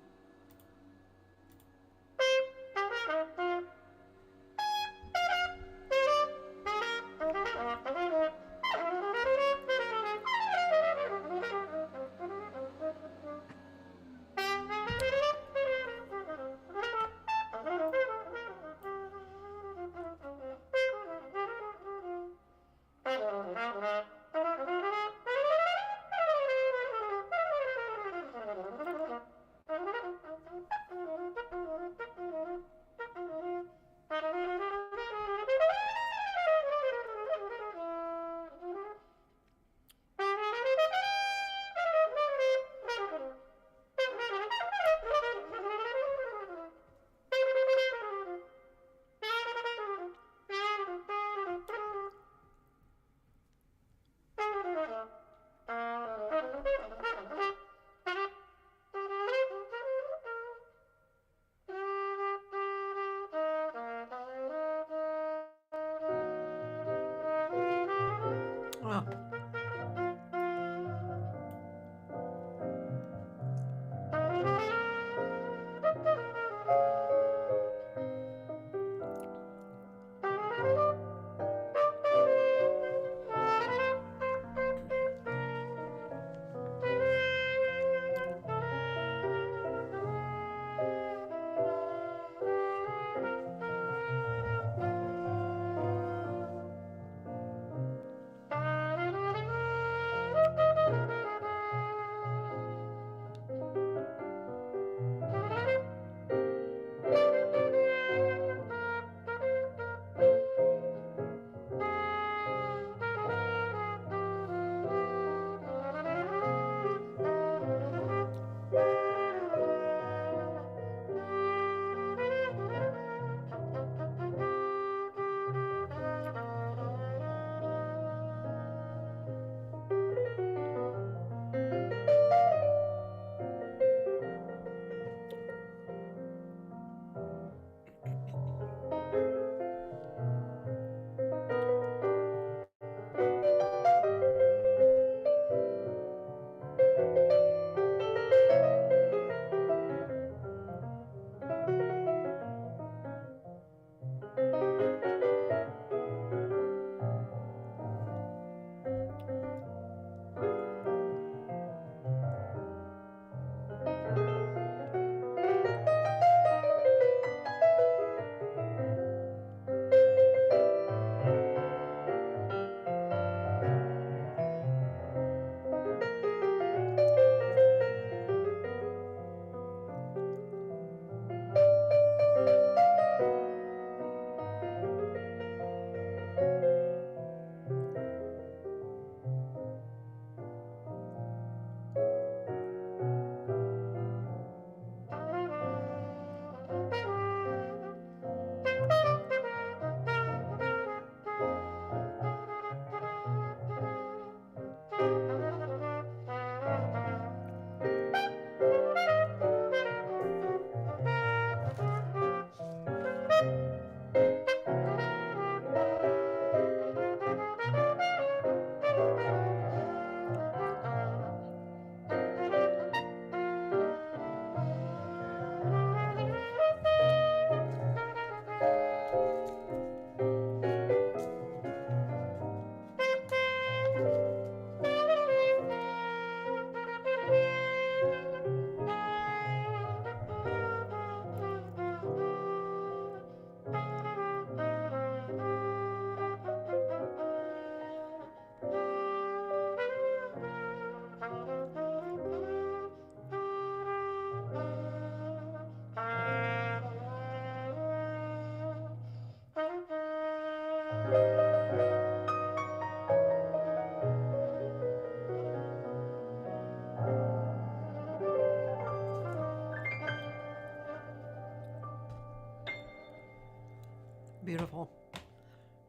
beautiful.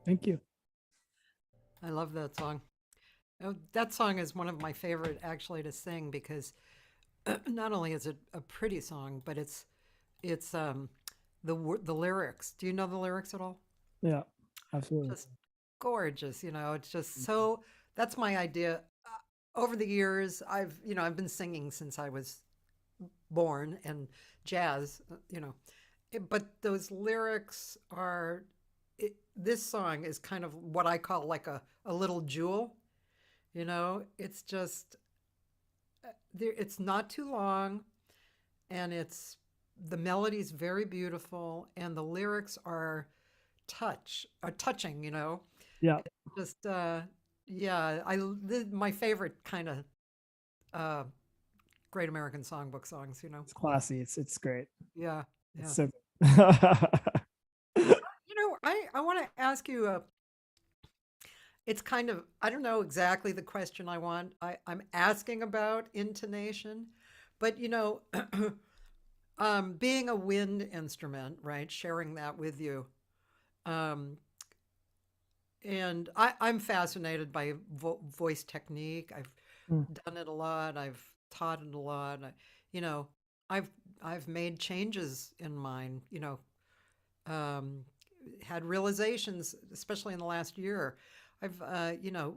Thank you. I love that song. Oh, that song is one of my favorite actually to sing because not only is it a pretty song, but it's the lyrics. Do you know the lyrics at all? Yeah, absolutely. Just gorgeous, you know. It's just so that's my idea. Over the years, I've been singing since I was born and jazz, but those lyrics are this song is kind of what I call like a little jewel, it's just it's not too long and it's the melody's very beautiful and the lyrics are touching, Yeah, just yeah, my favorite kind of uh great American songbook songs, it's classy. It's great. yeah, It's yeah. so. I want to ask you it's kind of I don't know exactly the question I want. I'm asking about intonation, but being a wind instrument, right? Sharing that with you. Um, and I'm fascinated by voice technique. I've Mm, done it a lot. I've taught it a lot. You know, I've I've made changes in mine. Um, had realizations, especially in the last year.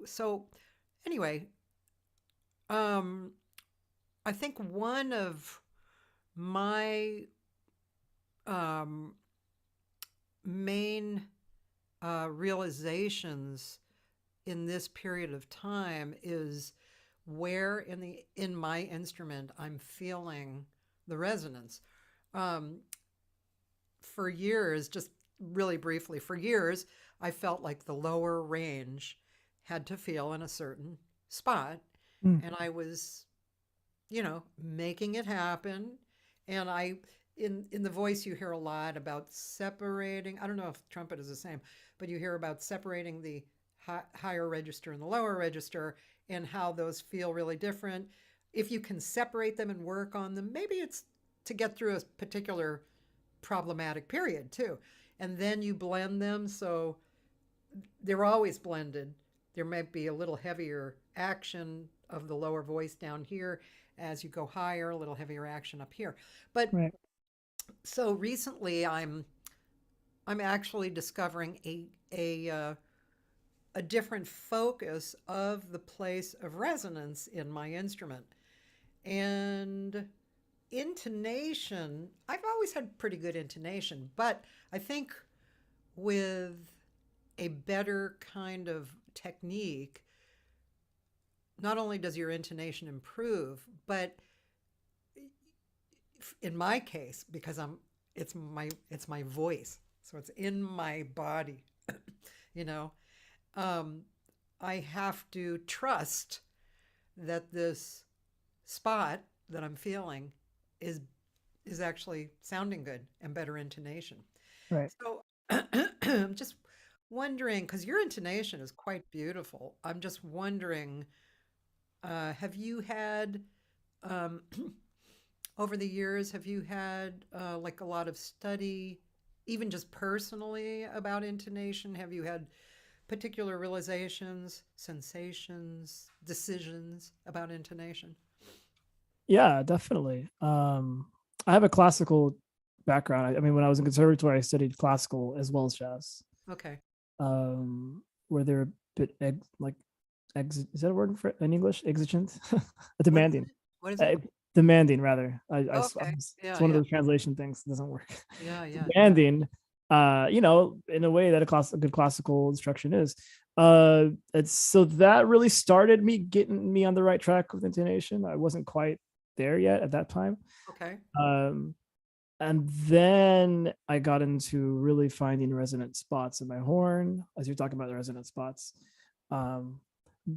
So anyway, um, I think one of my um, main realizations in this period of time is where in my instrument I'm feeling the resonance. Um, for years, just really briefly, for years, I felt like the lower range had to feel in a certain spot, mm. and I was, making it happen. And in the voice, you hear a lot about separating. I don't know if trumpet is the same, but you hear about separating the higher register and the lower register and how those feel really different. If you can separate them and work on them, maybe it's to get through a particular problematic period too. And then you blend them so they're always blended. There might be a little heavier action of the lower voice down here as you go higher, a little heavier action up here. But Right. so recently I'm actually discovering a different focus of the place of resonance in my instrument. And intonation, I've always had pretty good intonation, but I think with a better kind of technique, not only does your intonation improve, but in my case, because it's my voice, so it's in my body, you know, um, I have to trust that this spot that I'm feeling is is actually sounding good and better intonation. Right. So I'm just wondering, because your intonation is quite beautiful. I'm just wondering, have you had um, over the years, have you had like a lot of study, even just personally about intonation? Have you had particular realizations, sensations, decisions about intonation? Yeah, definitely. I have a classical background. I mean, when I was in conservatory, I studied classical as well as jazz. Okay. Where they're a bit like is that a word for in English? Exigent, What is demanding, it? What is it? uh, demanding rather. Okay. It's Yeah, one of yeah. those translation things that doesn't work. Yeah, yeah, yeah. Demanding, in a way that a good classical instruction is. It's so that really started me getting me on the right track with intonation. I wasn't quite there yet at that time. Okay. Um, and then I got into really finding resonant spots in my horn, as you're talking about the resonant spots. Um,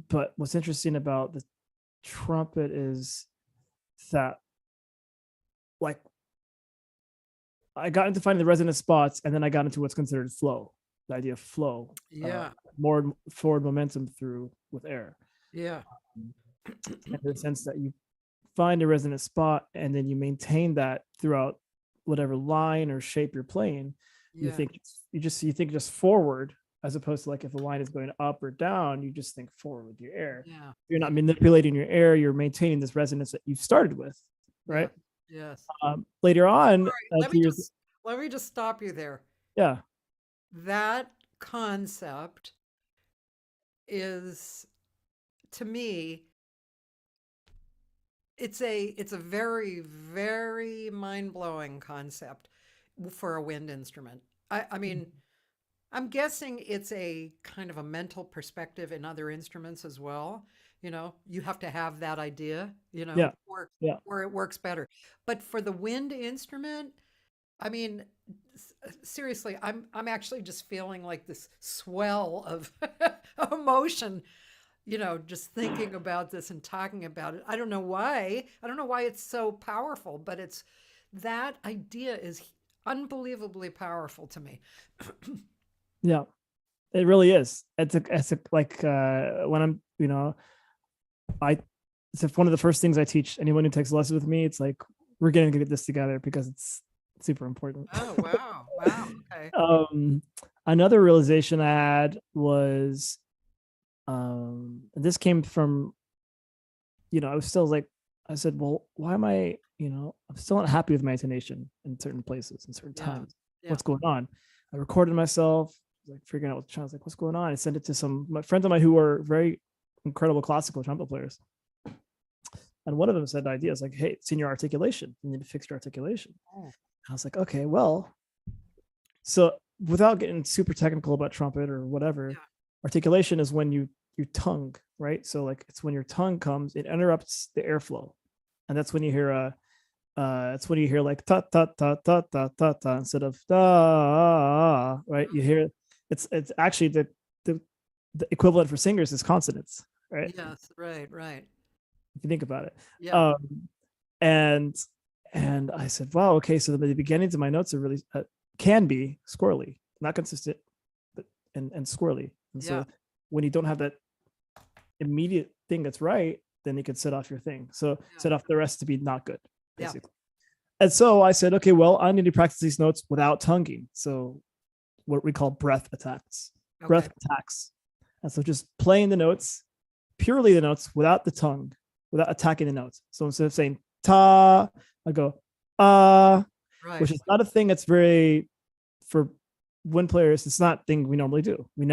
but what's interesting about the trumpet is that, like, I got into finding the resonant spots, and then I got into what's considered flow, the idea of flow, Yeah. more forward momentum through with air, Yeah. in the sense that you find a resonant spot and then you maintain that throughout whatever line or shape you're playing. You Yeah. think you think just forward, as opposed to like if the line is going up or down, you just think forward with your air. Yeah. You're not manipulating your air, you're maintaining this resonance that you've started with, Yeah. right? Yes. Later on, All right. Let me just stop you there. yeah, That concept is, to me, it's a very, very mind-blowing concept for a wind instrument. I mean, I'm guessing it's a kind of a mental perspective in other instruments as well. You know, you have to have that idea, yeah, yeah, or it works better. But for the wind instrument, I mean, seriously, I'm actually just feeling like this swell of emotion, just thinking about this and talking about it. I don't know why. I don't know why it's so powerful, but it's that idea is unbelievably powerful to me. yeah. It really is. It's a like when I'm, I it's one of the first things I teach anyone who takes a lesson with me. It's like we're going to get this together because it's super important. Oh, wow. Wow. Okay. Another realization I had was, this came from, I was still like, I said, well, why am I, I'm still not happy with my intonation in certain places and certain Yeah. times. Yeah. What's going on? I recorded myself, like figuring out I was like, what's going on? I sent it to my friends of mine who are very incredible classical trumpet players. And one of them said ideas like, hey, it's in your articulation. You need to fix your articulation. Oh. I was like, okay, well, so without getting super technical about trumpet or whatever, articulation is when you tongue, right? So like it's when your tongue comes, it interrupts the airflow. And that's when you hear it's when you hear like ta ta ta ta ta ta ta instead of da, right? You hear it's actually the equivalent for singers is consonants, right? Yes, right, right. If you think about it. Yeah. And I said, wow, okay, so the beginnings of my notes are really can be squirrely, not consistent, but and squirrely. And so when you don't have that immediate thing that's right, then you can set off your thing. So set off the rest to be not good, basically. And so I said, okay, well, I need to practice these notes without tonguing. So what we call breath attacks. Breath attacks. And so just playing the notes, purely the notes without the tongue, without attacking the notes. So instead of saying ta, I go which is not a thing that's very, for wind players, it's not a thing we normally do. You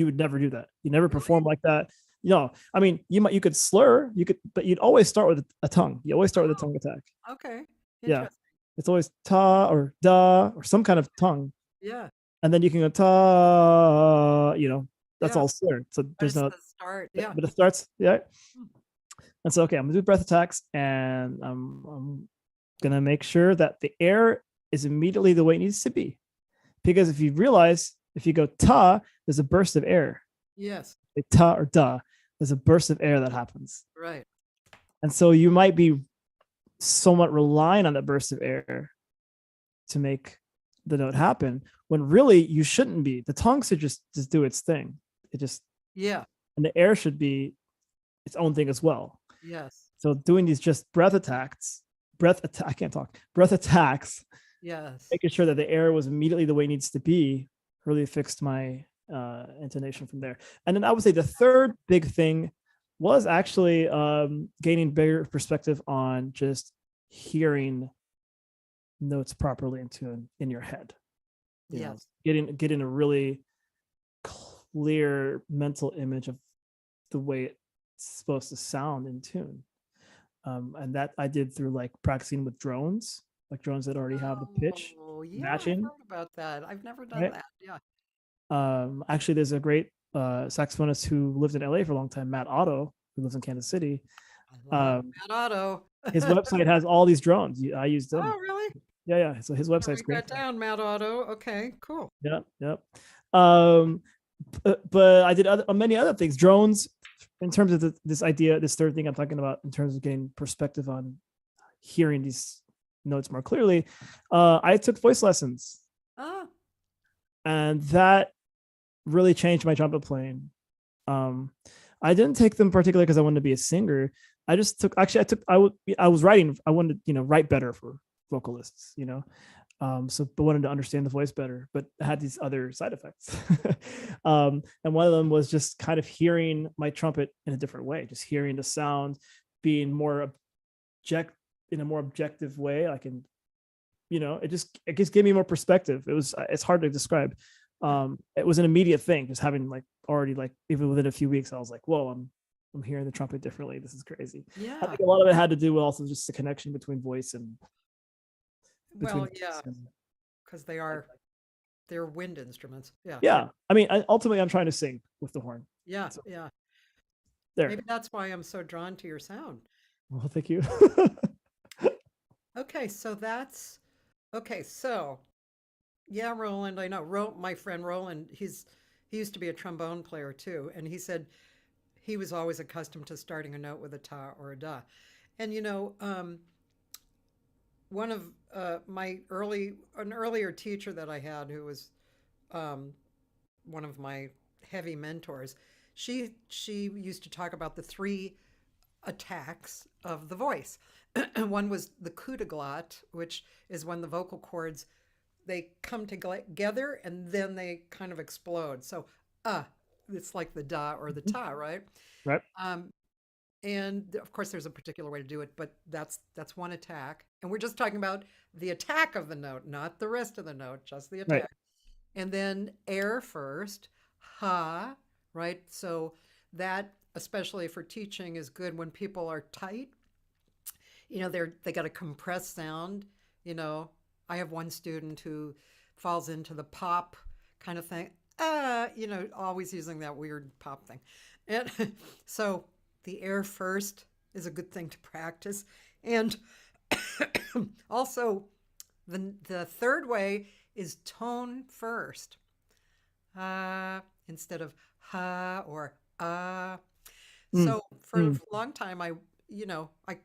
would never do that. You never perform like that. I mean, you could slur, but you'd always start with a tongue. You always start with a tongue attack. Okay. Yeah. It's always ta or da or some kind of tongue. Yeah. And then you can go ta, that's all slur. So there's no start. Yeah. But it starts, And so, okay, I'm gonna do breath attacks, and I'm gonna make sure that the air is immediately the way it needs to be. Because if you realize, if you go ta, there's a burst of air. Yes. Like ta or da, there's a burst of air that happens. Right. And so you might be somewhat relying on that burst of air to make the note happen, when really you shouldn't be. The tongue should just do its thing. And the air should be its own thing as well. Yes. So doing these just breath attacks. Yes. Making sure that the air was immediately the way it needs to be really fixed my intonation from there. And then I would say the third big thing was actually gaining bigger perspective on just hearing notes properly in tune in your head. Getting a really clear mental image of the way it's supposed to sound in tune. And that I did through like practicing with drones, like drones that already have the pitch matching. I've heard about that. I've never done that. Actually, there's a great saxophonist who lived in LA for a long time, Matt Otto, who lives in Kansas City. Matt Otto. His website has all these drones. I used them. Oh, really? Yeah. So his website's great. Write that down, Matt Otto. Okay, cool. Yep. But I did many other things. Drones, in terms of this idea, this third thing I'm talking about, in terms of getting perspective on hearing these notes more clearly, I took voice lessons. And that really changed my trumpet playing. I didn't take them particularly because I wanted to be a singer. I was writing, I wanted to, write better for vocalists, But wanted to understand the voice better, but had these other side effects. And one of them was just kind of hearing my trumpet in a different way, just hearing the sound being more in a more objective way. I can, it just gave me more perspective. It's hard to describe. It was an immediate thing, just having like already like even within a few weeks, I was like, whoa, I'm hearing the trumpet differently. This is crazy. Yeah. I think a lot of it had to do with also just the connection between voice and Well, yeah, because they're wind instruments. Yeah. Yeah. I mean, ultimately, I'm trying to sing with the horn. Yeah. So, Yeah. there. Maybe that's why I'm so drawn to your sound. Well, thank you. Okay, so yeah, Roland, I know. My friend Roland, he used to be a trombone player too, and he said he was always accustomed to starting a note with a ta or a da. And one of an earlier teacher that I had, who was one of my heavy mentors, she used to talk about the three attacks of the voice. One was the coup de glotte, which is when the vocal cords, they come together and then they kind of explode. So it's like the da or the ta, right? Right. And of course there's a particular way to do it, but that's one attack. And we're just talking about the attack of the note, not the rest of the note, just the attack. Right. And then air first, ha, right? So that, especially for teaching, is good when people are tight. They got a compressed sound. I have one student who falls into the pop kind of thing. Always using that weird pop thing. And so the air first is a good thing to practice. And also the third way is tone first. Instead of ha or So for a long time, I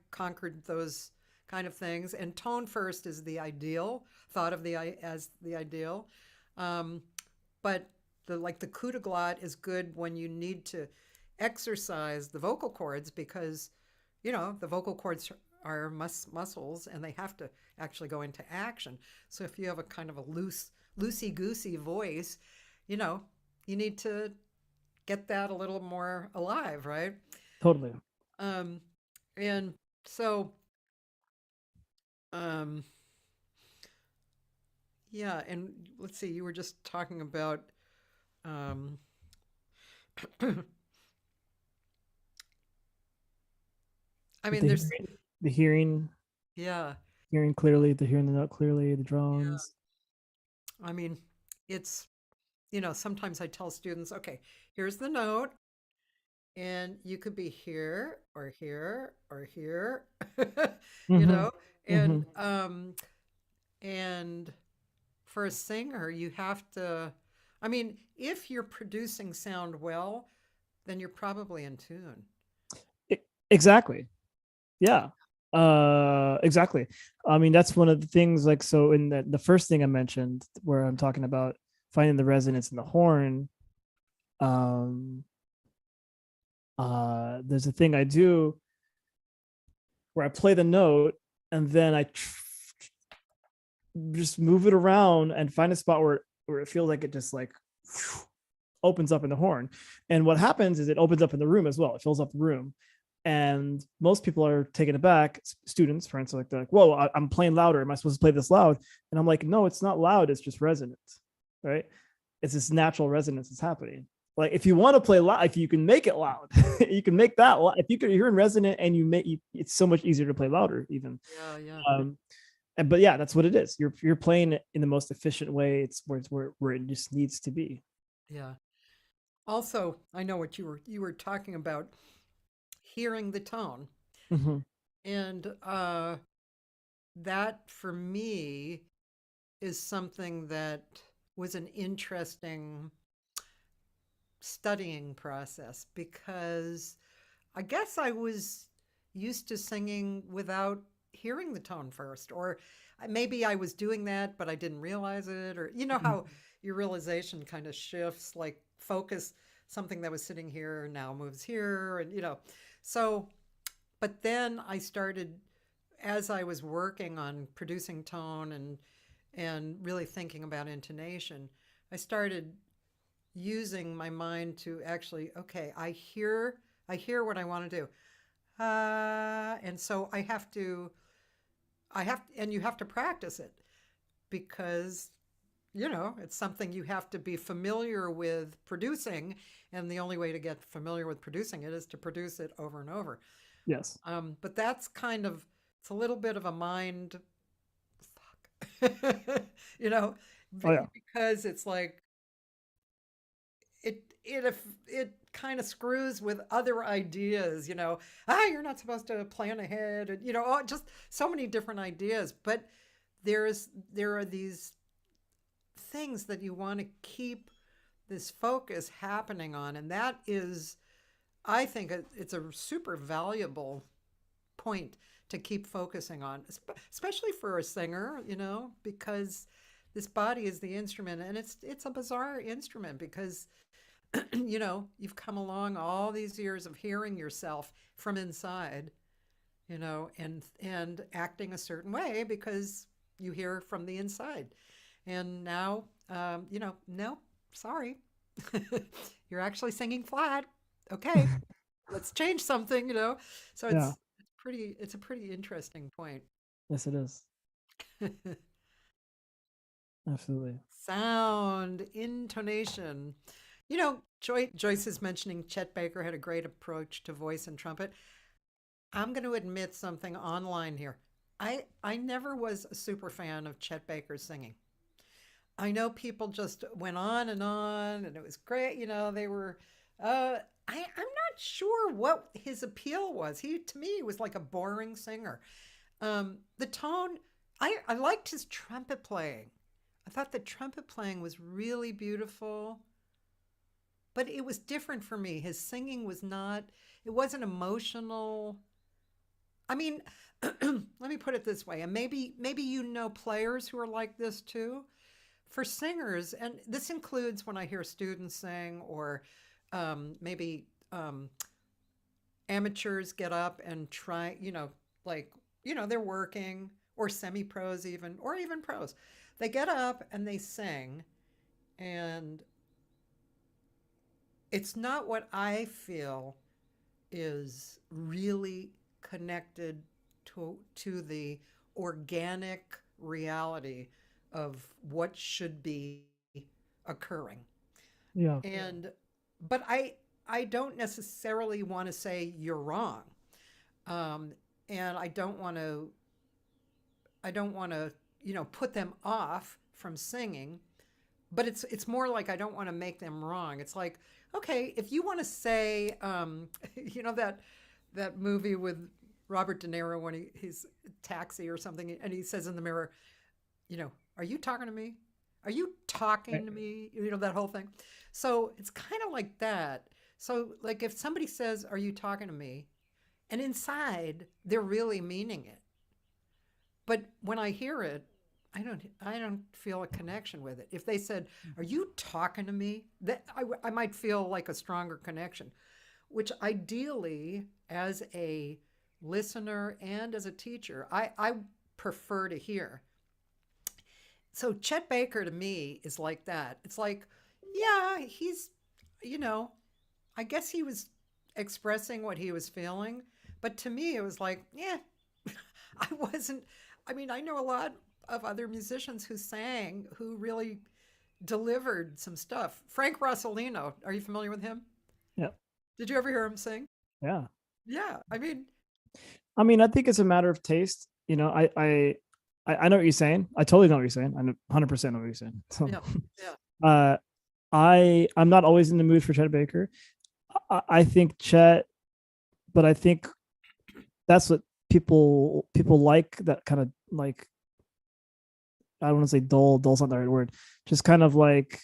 conquered those kind of things. And tone first is the ideal, thought of as the ideal. But the coup de glotte is good when you need to exercise the vocal cords, because the vocal cords are muscles and they have to actually go into action. So if you have a kind of a loosey-goosey voice, you need to get that a little more alive, right? Totally. And so, yeah, and let's see, you were just talking about, I mean, there's, the hearing yeah, clearly, the hearing the note clearly, the yeah. drones. I mean, it's, sometimes I tell students, okay, here's the note, and you could be here or here or here, and and for a singer, you have to, I mean, if you're producing sound well, then you're probably in tune. Exactly. Yeah. Exactly. I mean, that's one of the things, like, so in the first thing I mentioned, where I'm talking about finding the resonance in the horn, there's a thing I do where I play the note and then I just move it around and find a spot where it feels like it just like opens up in the horn. And what happens is it opens up in the room as well. It fills up the room. And most people are taken aback, students, for instance, they're like, whoa, I'm playing louder. Am I supposed to play this loud? And I'm like, no, it's not loud. It's just resonant, right? It's this natural resonance that's happening. Like, if you want to play loud, if you can make it loud, you can make that loud. If you're in resonant and it's so much easier to play louder even. Yeah. But yeah, that's what it is. You're playing it in the most efficient way. It's where it just needs to be. Yeah. Also, I know what you were talking about, hearing the tone. And that for me is something that was an interesting studying process, because I guess I was used to singing without hearing the tone first, or maybe I was doing that but I didn't realize it, or how your realization kind of shifts, like focus, something that was sitting here now moves here, and so. But then I started, as I was working on producing tone and and really thinking about intonation, I started using my mind to actually, okay, I hear what I want to do. And so and you have to practice it because, it's something you have to be familiar with producing. And the only way to get familiar with producing it is to produce it over and over. Yes. But that's it's a little bit of a mind fuck, you know, Oh yeah. because it's like, if it kind of screws with other ideas, you're not supposed to plan ahead, and just so many different ideas. But there are these things that you want to keep this focus happening on, and that is, I think it's a super valuable point to keep focusing on, especially for a singer, because this body is the instrument, and it's a bizarre instrument because you've come along all these years of hearing yourself from inside, and acting a certain way because you hear from the inside. And now, no, sorry, you're actually singing flat. Okay, let's change something, So Yeah. it's a pretty interesting point. Yes, it is. Absolutely. Sound, intonation. Joyce is mentioning Chet Baker had a great approach to voice and trumpet. I'm going to admit something online here. I never was a super fan of Chet Baker's singing. I know people just went on, and it was great. They were. I'm not sure what his appeal was. To me, was like a boring singer. The tone, I liked his trumpet playing. I thought the trumpet playing was really beautiful, but it was different for me. His singing was not, it wasn't emotional. I mean, let me put it this way, and maybe players who are like this too. For singers, and this includes when I hear students sing, or maybe amateurs get up and try, they're working, or semi pros, even, or even pros. They get up and they sing, and it's not what I feel is really connected to the organic reality of what should be occurring. Yeah. And but I don't necessarily want to say you're wrong. Um, and I don't want to, put them off from singing, but it's more like I don't want to make them wrong. It's like, okay, if you want to say, that movie with Robert De Niro when he's Taxi or something, and he says in the mirror, are you talking to me? Are you talking Right. to me? That whole thing. So it's kind of like that. So, like, if somebody says, "Are you talking to me?" and inside they're really meaning it, but when I hear it, I don't feel a connection with it. If they said, "Are you talking to me?" that I might feel like a stronger connection, which ideally, as a listener and as a teacher, I prefer to hear. So Chet Baker to me is like that. It's like, yeah, you know, I guess he was expressing what he was feeling, but to me it was like, yeah, I wasn't. I mean, I know a lot of other musicians who sang who really delivered some stuff. Frank Rossellino, are you familiar with him? Yeah. Did you ever hear him sing? Yeah. Yeah, I mean, I mean, I think it's a matter of taste. I know what you're saying. I totally know what you're saying. I know 100% know what you're saying. So, yeah, yeah, uh, I'm not always in the mood for Chet Baker. I think Chet, but I think that's what people like, that kind of like, I don't want to say dull. Dull's not the right word. Just kind of like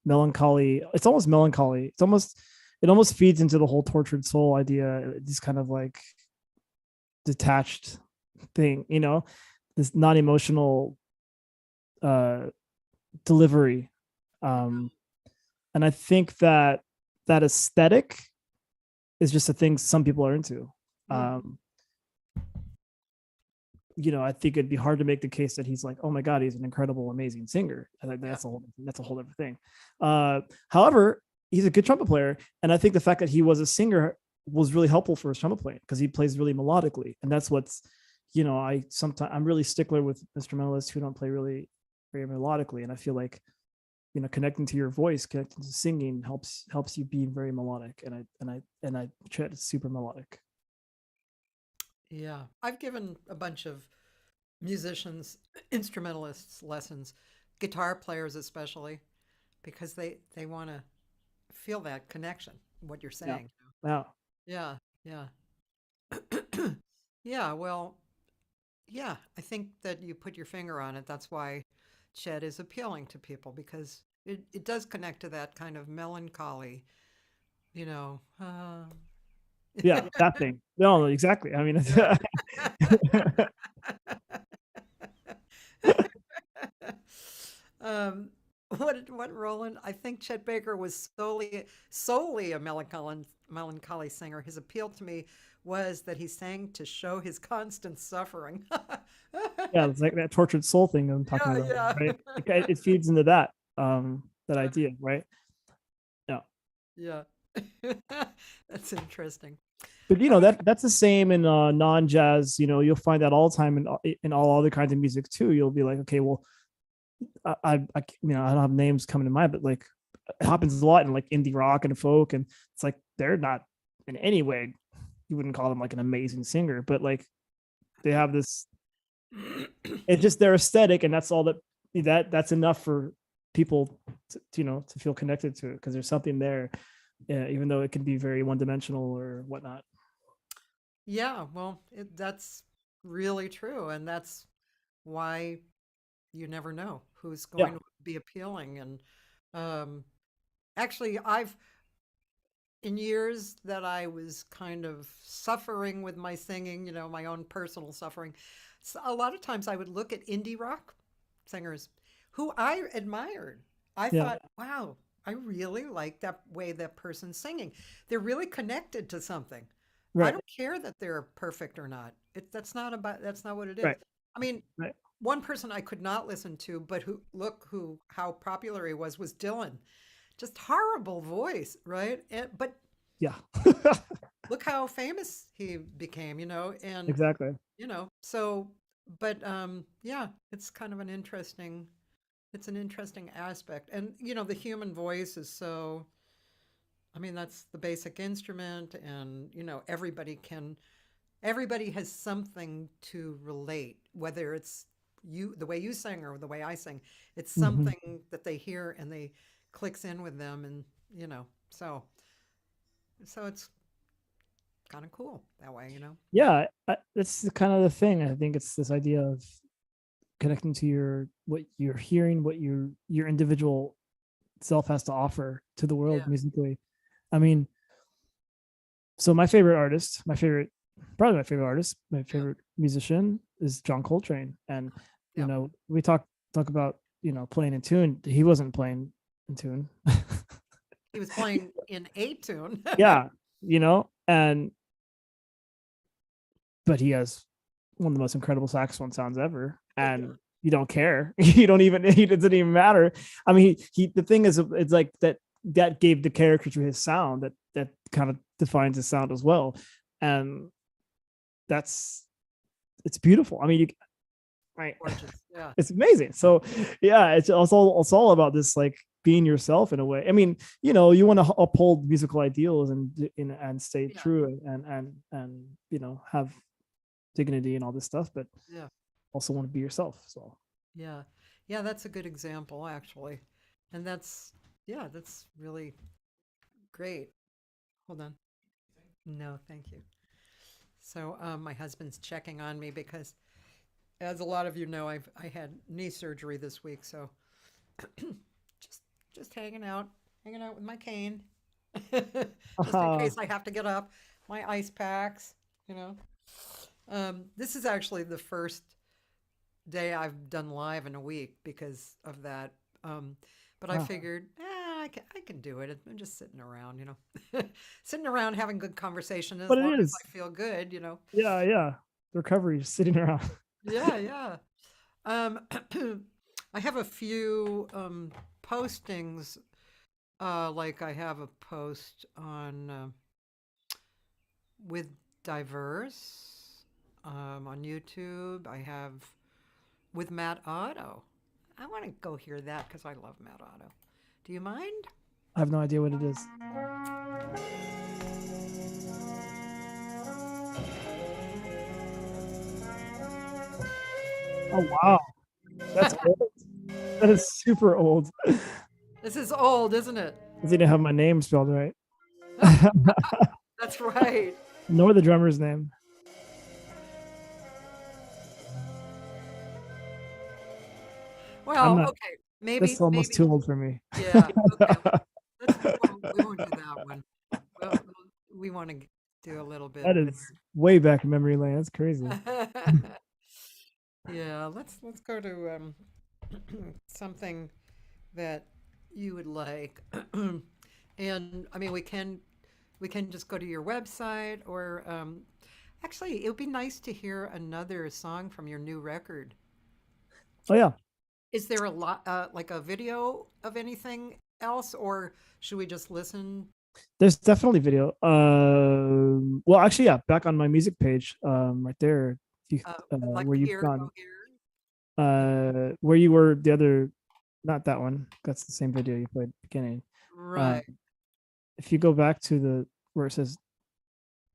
melancholy. It's almost melancholy. It almost feeds into the whole tortured soul idea. This kind of like detached thing, this non-emotional uh delivery. Um and I think that aesthetic is just a thing some people are into. mm, Um I think it'd be hard to make the case that he's like, oh my God, he's an incredible, amazing singer. And that's a whole different thing. However, he's a good trumpet player. And I think the fact that he was a singer was really helpful for his trumpet playing, because he plays really melodically. And that's what's, I'm really stickler with instrumentalists who don't play really very melodically. And I feel like, connecting to your voice, connecting to singing helps you be very melodic. And I try to super melodic. Yeah. I've given a bunch of musicians, instrumentalists lessons, guitar players especially, because they want to feel that connection, what you're Yeah. saying. Yeah. Yeah. Yeah. Yeah. Well, yeah, I think that you put your finger on it. That's why Chet is appealing to people, because it does connect to that kind of melancholy, you know. Yeah. That thing. No, exactly. I mean, um, what Roland? I think Chet Baker was solely a melancholy singer. His appeal to me was that he sang to show his constant suffering. yeah, it's like that tortured soul thing I'm talking Yeah, about, yeah. right? It feeds into that idea, right? Yeah. Yeah. That's interesting. But that's the same in non-jazz. You'll find that all the time in all other kinds of music too. You'll be like, okay, well, I don't have names coming to mind, but like it happens a lot in like indie rock and folk, and it's like they're not in any way, you wouldn't call them like an amazing singer, but like they have this, it's just their aesthetic, and that's all that's enough for people to feel connected to it, because there's something there, even though it can be very one-dimensional or whatnot. Yeah, well, that's really true, and that's why you never know who's Yeah. going to be appealing. And um, actually, I've in years that I was kind of suffering with my singing, my own personal suffering, so a lot of times I would look at indie rock singers who I admired. I Yeah. thought, wow, I really like that way that person's singing. They're really connected to something. I Right. don't care that they're perfect or not. That's not what it is. Right. I mean, Right. one person I could not listen to, but how popular he was Dylan. Just horrible voice, right? But Yeah. look how famous he became, and Exactly. so but yeah, it's kind of it's an interesting aspect. And the human voice is so, I mean, that's the basic instrument, and everybody has something to relate, whether it's the way you sing or the way I sing. It's Mhm. something that they hear and they clicks in with them, and so it's kind of cool that way. Yeah, that's the kind of the thing. I think it's this idea of connecting to what you're hearing, what your individual self has to offer to the world Yeah. musically. I mean, so probably my favorite artist, my favorite musician is John Coltrane. And Yeah. we talk about playing in tune. He wasn't playing in tune. He was playing in a tune. Yeah, and but he has one of the most incredible saxophone sounds ever, and you don't care. You don't even, it doesn't even matter. I mean, the thing is, it's like that gave the character to his sound, that kind of defines his sound as well, and it's beautiful. I mean, right, Gorgeous. Yeah. it's amazing. So yeah, it's all about this, like, being yourself in a way. I mean, you want to uphold musical ideals and stay Yeah. true and have dignity and all this stuff, but Yeah. also want to be yourself. So Yeah. Yeah, that's a good example actually. And that's really great. Hold on. No, thank you. So, my husband's checking on me because, as a lot of you know, I had knee surgery this week, so just hanging out with my cane, just in case I have to get up. My ice packs, you know. This is actually the first day I've done live in a week because of that. But I wow. figured, I can do it. I'm just sitting around, sitting around having good conversation as But long it as is, I feel good. yeah, the recovery is sitting around. Yeah, yeah. Um, I have a few postings. Like I have a post on with diverse on YouTube. I have with Matt Otto. I want to go hear that because I love Matt Otto. Do you mind? I have no idea what it is. Oh wow, that's old. That is super old. This is old, isn't it? Doesn't even have my name spelled right. That's right. Nor the drummer's name. I'm Well, not. okay. This Maybe, is almost maybe. too old for me. Yeah. Okay. We won't do that one. Well, we want to do a little bit That is way back in memory lane. That's crazy. there. Yeah. Let's go to something that you would like. And I mean, we can just go to your website, or actually, it would be nice to hear another song from your new record. Oh yeah, Is there a lot, like a video of anything else, or should we just listen? there's definitely video. Well, actually, yeah, back on my music page, right there, you, Like where you've here, gone, go here. where you were the other, not that one. That's the same video you played at the beginning. Uh, Right. if you go back to the where it says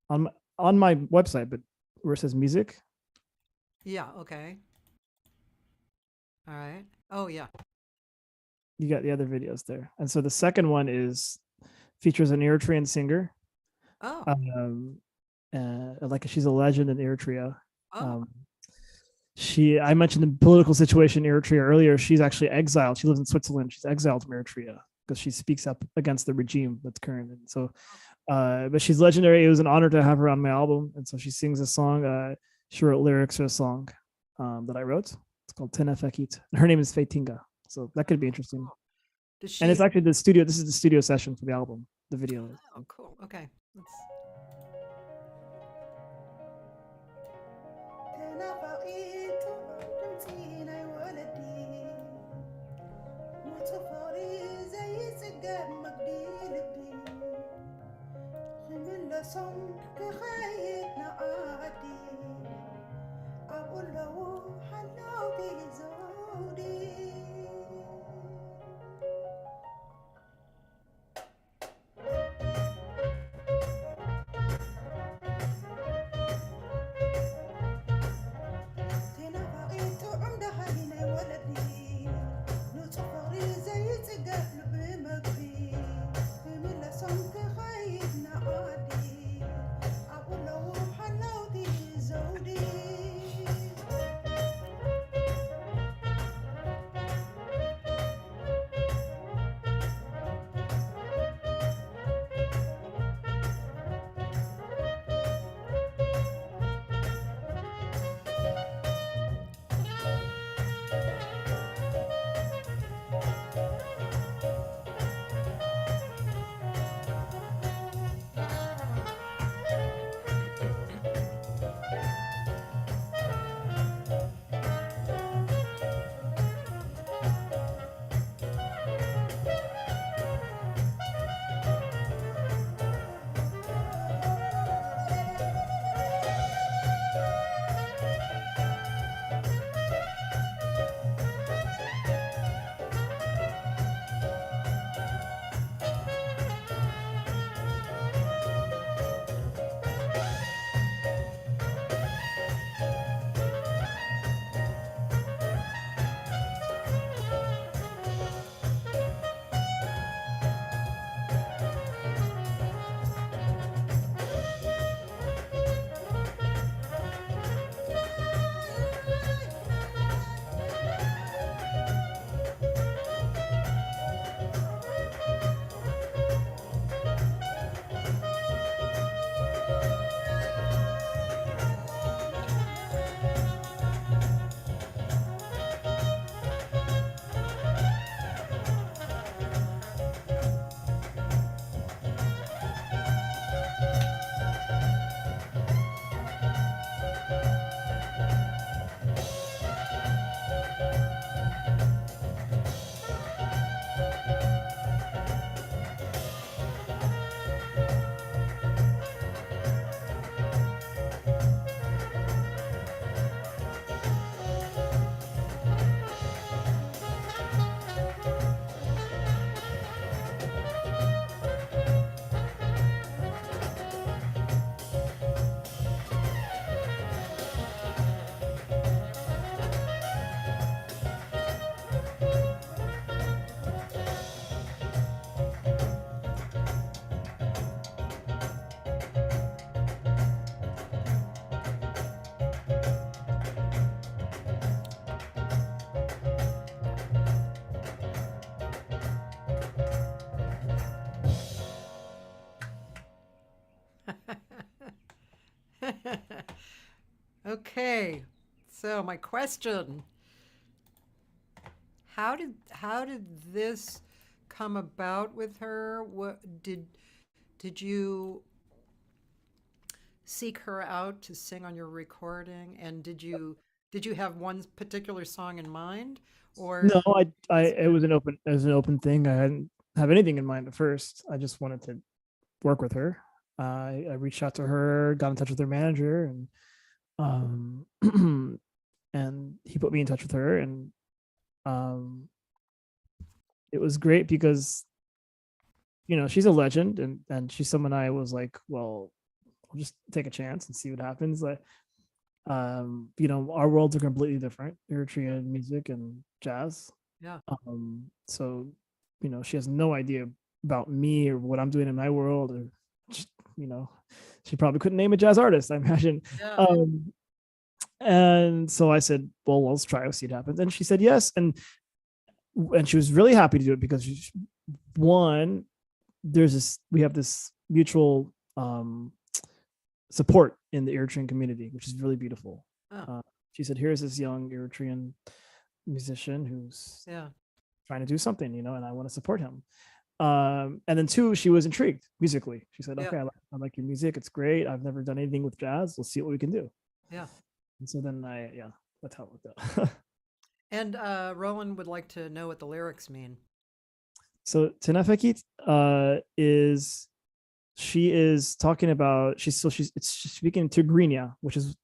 on my website, but where it says music, Yeah. Okay. All right. Oh, yeah. you got the other videos there. And so the second one is features an Eritrean singer. Oh. Um, like she's a legend in Eritrea. Oh. Um, I mentioned the political situation in Eritrea earlier. She's actually exiled. She lives in Switzerland. She's exiled from Eritrea because she speaks up against the regime that's current. And so, but she's legendary. It was an honor to have her on my album. And so she sings a song. She wrote lyrics for a song that I wrote. It's called Tenefekit. Her name is Faytinga. So that could be interesting. Cool. Does And it's she? actually the studio. This is the studio session for the album. The video is. Oh, cool. Okay. Let's. Okay. So my question, how did this come about with her? What did you seek her out to sing on your recording? And did you have one particular song in mind, or No, it was an open thing. I hadn't have anything in mind at first. I just wanted to work with her. I reached out to her, got in touch with her manager, and and he put me in touch with her, and um, it was great because she's a legend, and she's someone I was like, well, I'll just take a chance and see what happens. Like, our worlds are completely different, Eritrean music and jazz. yeah, So, she has no idea about me or what I'm doing in my world, or just, you know, she probably couldn't name a jazz artist, I imagine. yeah, And so I said, well, let's try it, see what happens. And she said yes, and she was really happy to do it because one, we have this mutual support in the Eritrean community, which is really beautiful. oh, She said, here's this young Eritrean musician who's yeah, trying to do something, and I want to support him. And then two, she was intrigued musically. She said, yeah, okay, I like your music. It's great. I've never done anything with jazz. Let's see what we can do. yeah. And so then that's how it worked out. And Roland would like to know what the lyrics mean. So Tenefekit she is talking about, she's speaking Tigrinya, which is,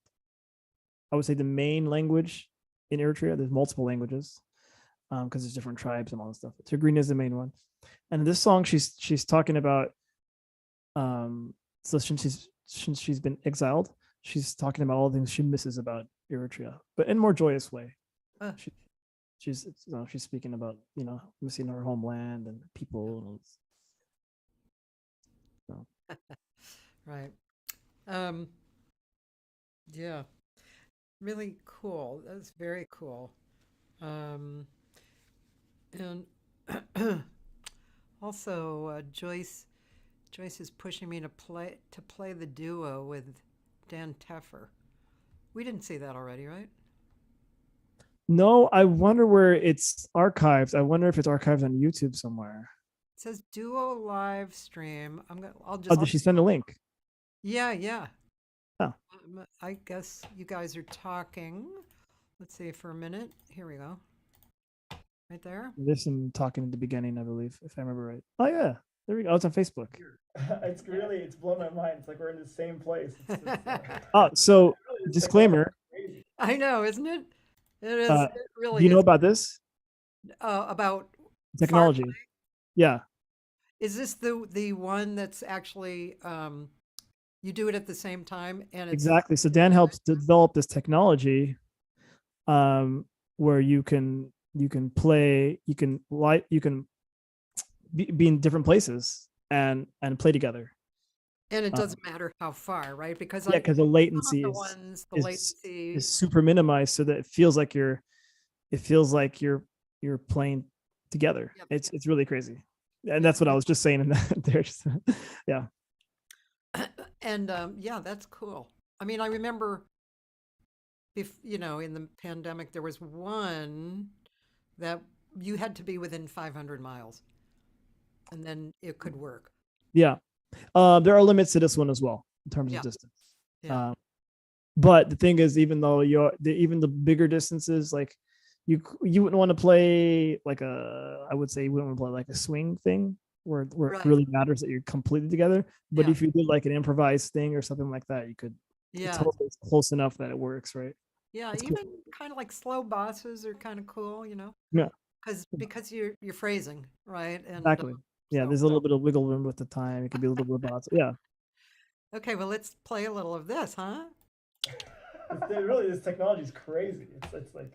I would say, the main language in Eritrea. There's multiple languages because there's different tribes and all this stuff. Tigrinya is the main one. And in this song, she's talking about so since she's been exiled, she's talking about all the things she misses about Eritrea, but in a more joyous way. Uh, She, she's speaking about missing her homeland and people and all this. So, right. Um, yeah, really cool. That's very cool. Um, and also, Joyce is pushing me to play the duo with Dan Teffer. We didn't see that already, right? no, I wonder where it's archived. I wonder if it's archived on YouTube somewhere. It says duo live stream. I'll Oh, just. did she send a link? Yeah, yeah. Oh, I guess you guys are talking. Let's see for a minute. Here we go. Right there. there's some talking at the beginning, I believe, if I remember right. Oh yeah, there we go. Oh, it's on Facebook. It's blown my mind. It's like we're in the same place. Oh, so disclaimer. I know, isn't it? It is. Uh, It do really you know is. about this About far. technology? Yeah, Is this the one that's actually you do it at the same time and it's exactly. So Dan helps develop this technology, where you can play, be in different places and play together. and it Uh, doesn't matter how far, right? Because yeah, because the some of latency the is ones the is latency. is super minimized, so that it feels like you're playing together. Yep. It's really crazy, and that's what I was just saying in that there. Yeah, And yeah, that's cool. I mean, I remember if in the pandemic there was one that you had to be within 500 miles and then it could work. yeah. There are limits to this one as well in terms of Yeah, distance. yeah, Um, but the thing is, even though even the bigger distances, like you wouldn't want to play like I would say you wouldn't want to play like a swing thing where it right. really matters that you're completely together. But Yeah, if you did like an improvised thing or something like that, you could, it's yeah, hopefully close enough that it works, right? yeah. It's cool. Even kind of like slow bosses are kind of cool, Yeah, because you're phrasing, right? And exactly. Yeah, so there's a little bit of wiggle room with the time. It could be a little robots. Yeah. okay, well, let's play a little of this, huh? Really, this technology is crazy. It's like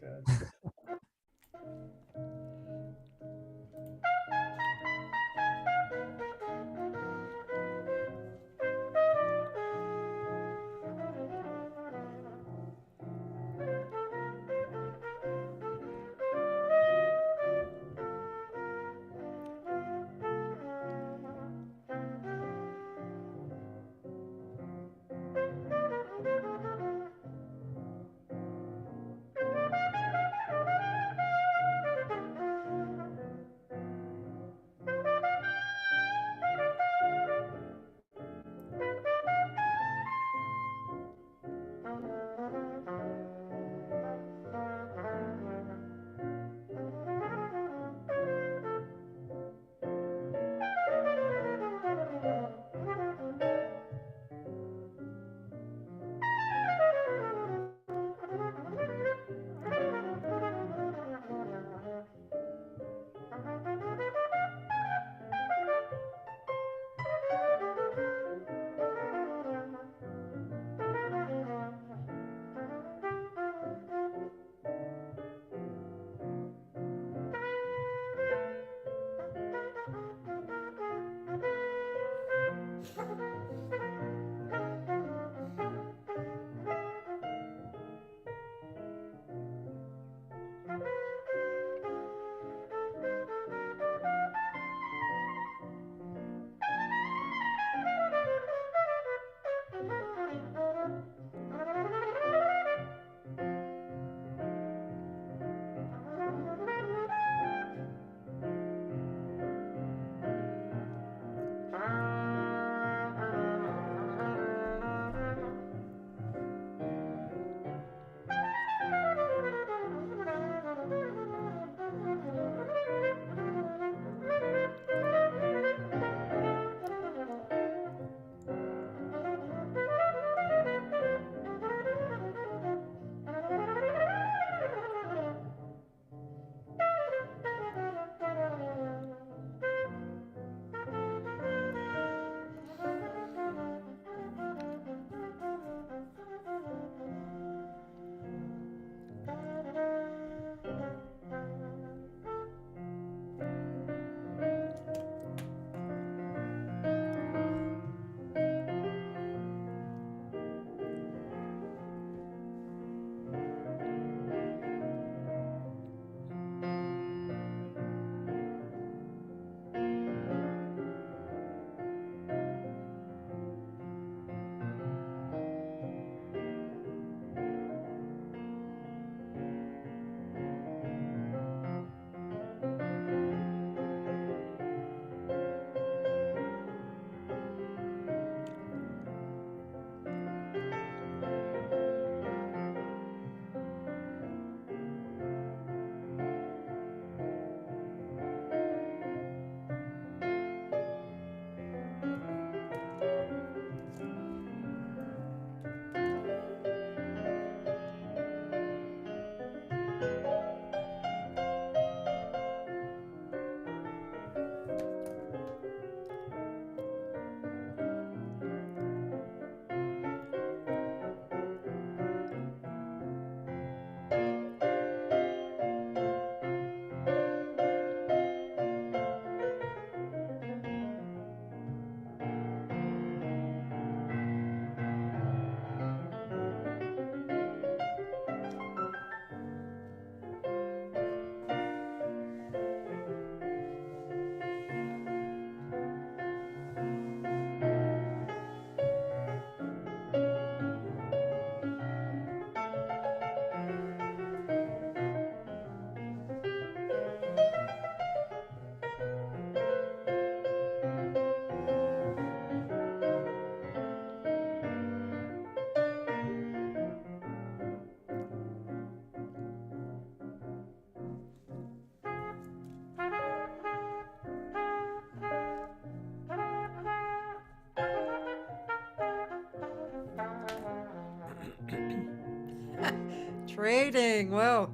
Trading. Whoa.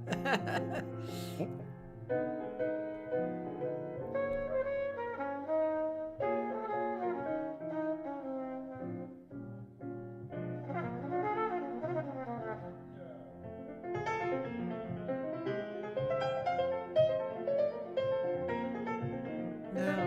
Yeah.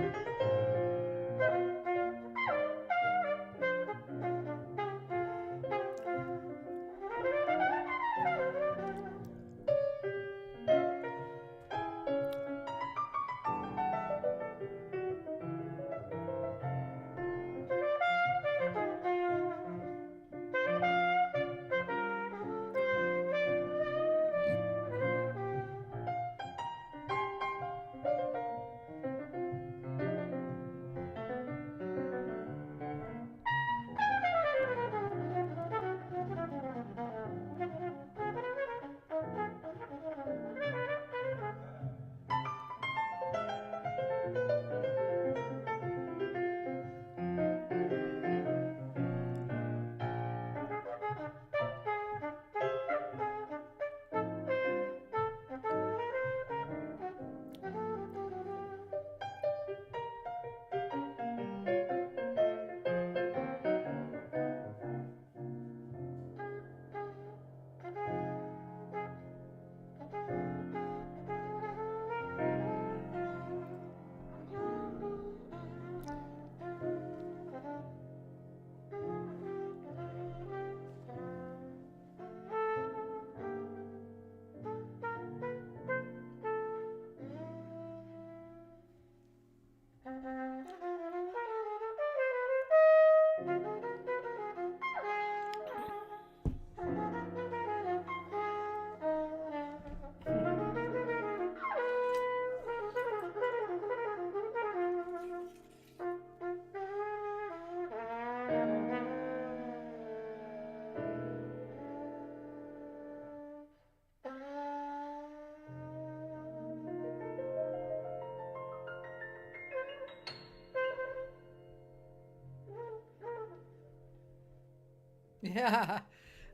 Yeah.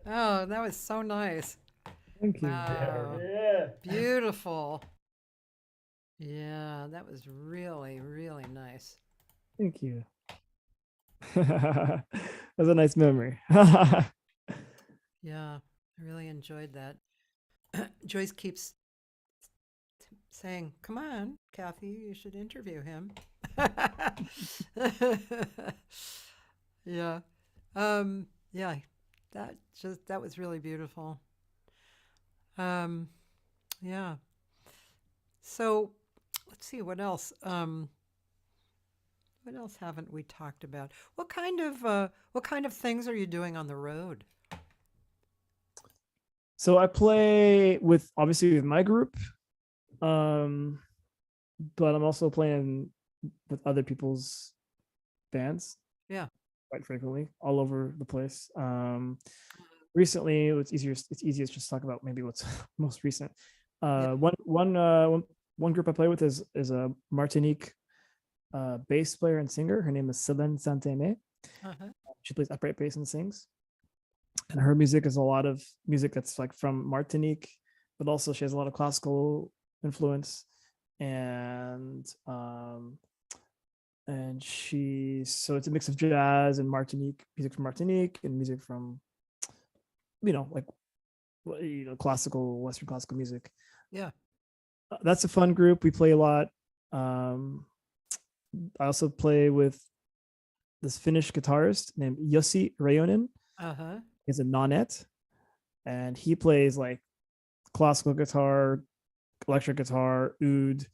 Oh, that was so nice. Thank you. Wow. Yeah. Beautiful. Yeah, that was really, really nice. Thank you. That's a nice memory. Yeah, I really enjoyed that. Joyce keeps saying, "Come on, Kathy, you should interview him." Yeah. Yeah, that was really beautiful. Um, yeah. So let's see what else haven't we talked about? What kind of things are you doing on the road? So I play with obviously with my group, um, but I'm also playing with other people's bands Yeah. quite frequently all over the place. Recently, it's easiest just to talk about maybe what's most recent. Yeah. One group I play with is a Martinique bass player and singer. Her name is Céline Saint-Aimé. Uh-huh. She plays upright bass and sings. And her music is a lot of music that's like from Martinique, but also she has a lot of classical influence. And so it's a mix of jazz and Martinique music from Martinique and music from like classical Western classical music. Yeah. That's a fun group. We play a lot. I also play with this Finnish guitarist named Jussi Reijonen. Uh-huh. He's a nonet, and he plays like classical guitar, electric guitar, oud,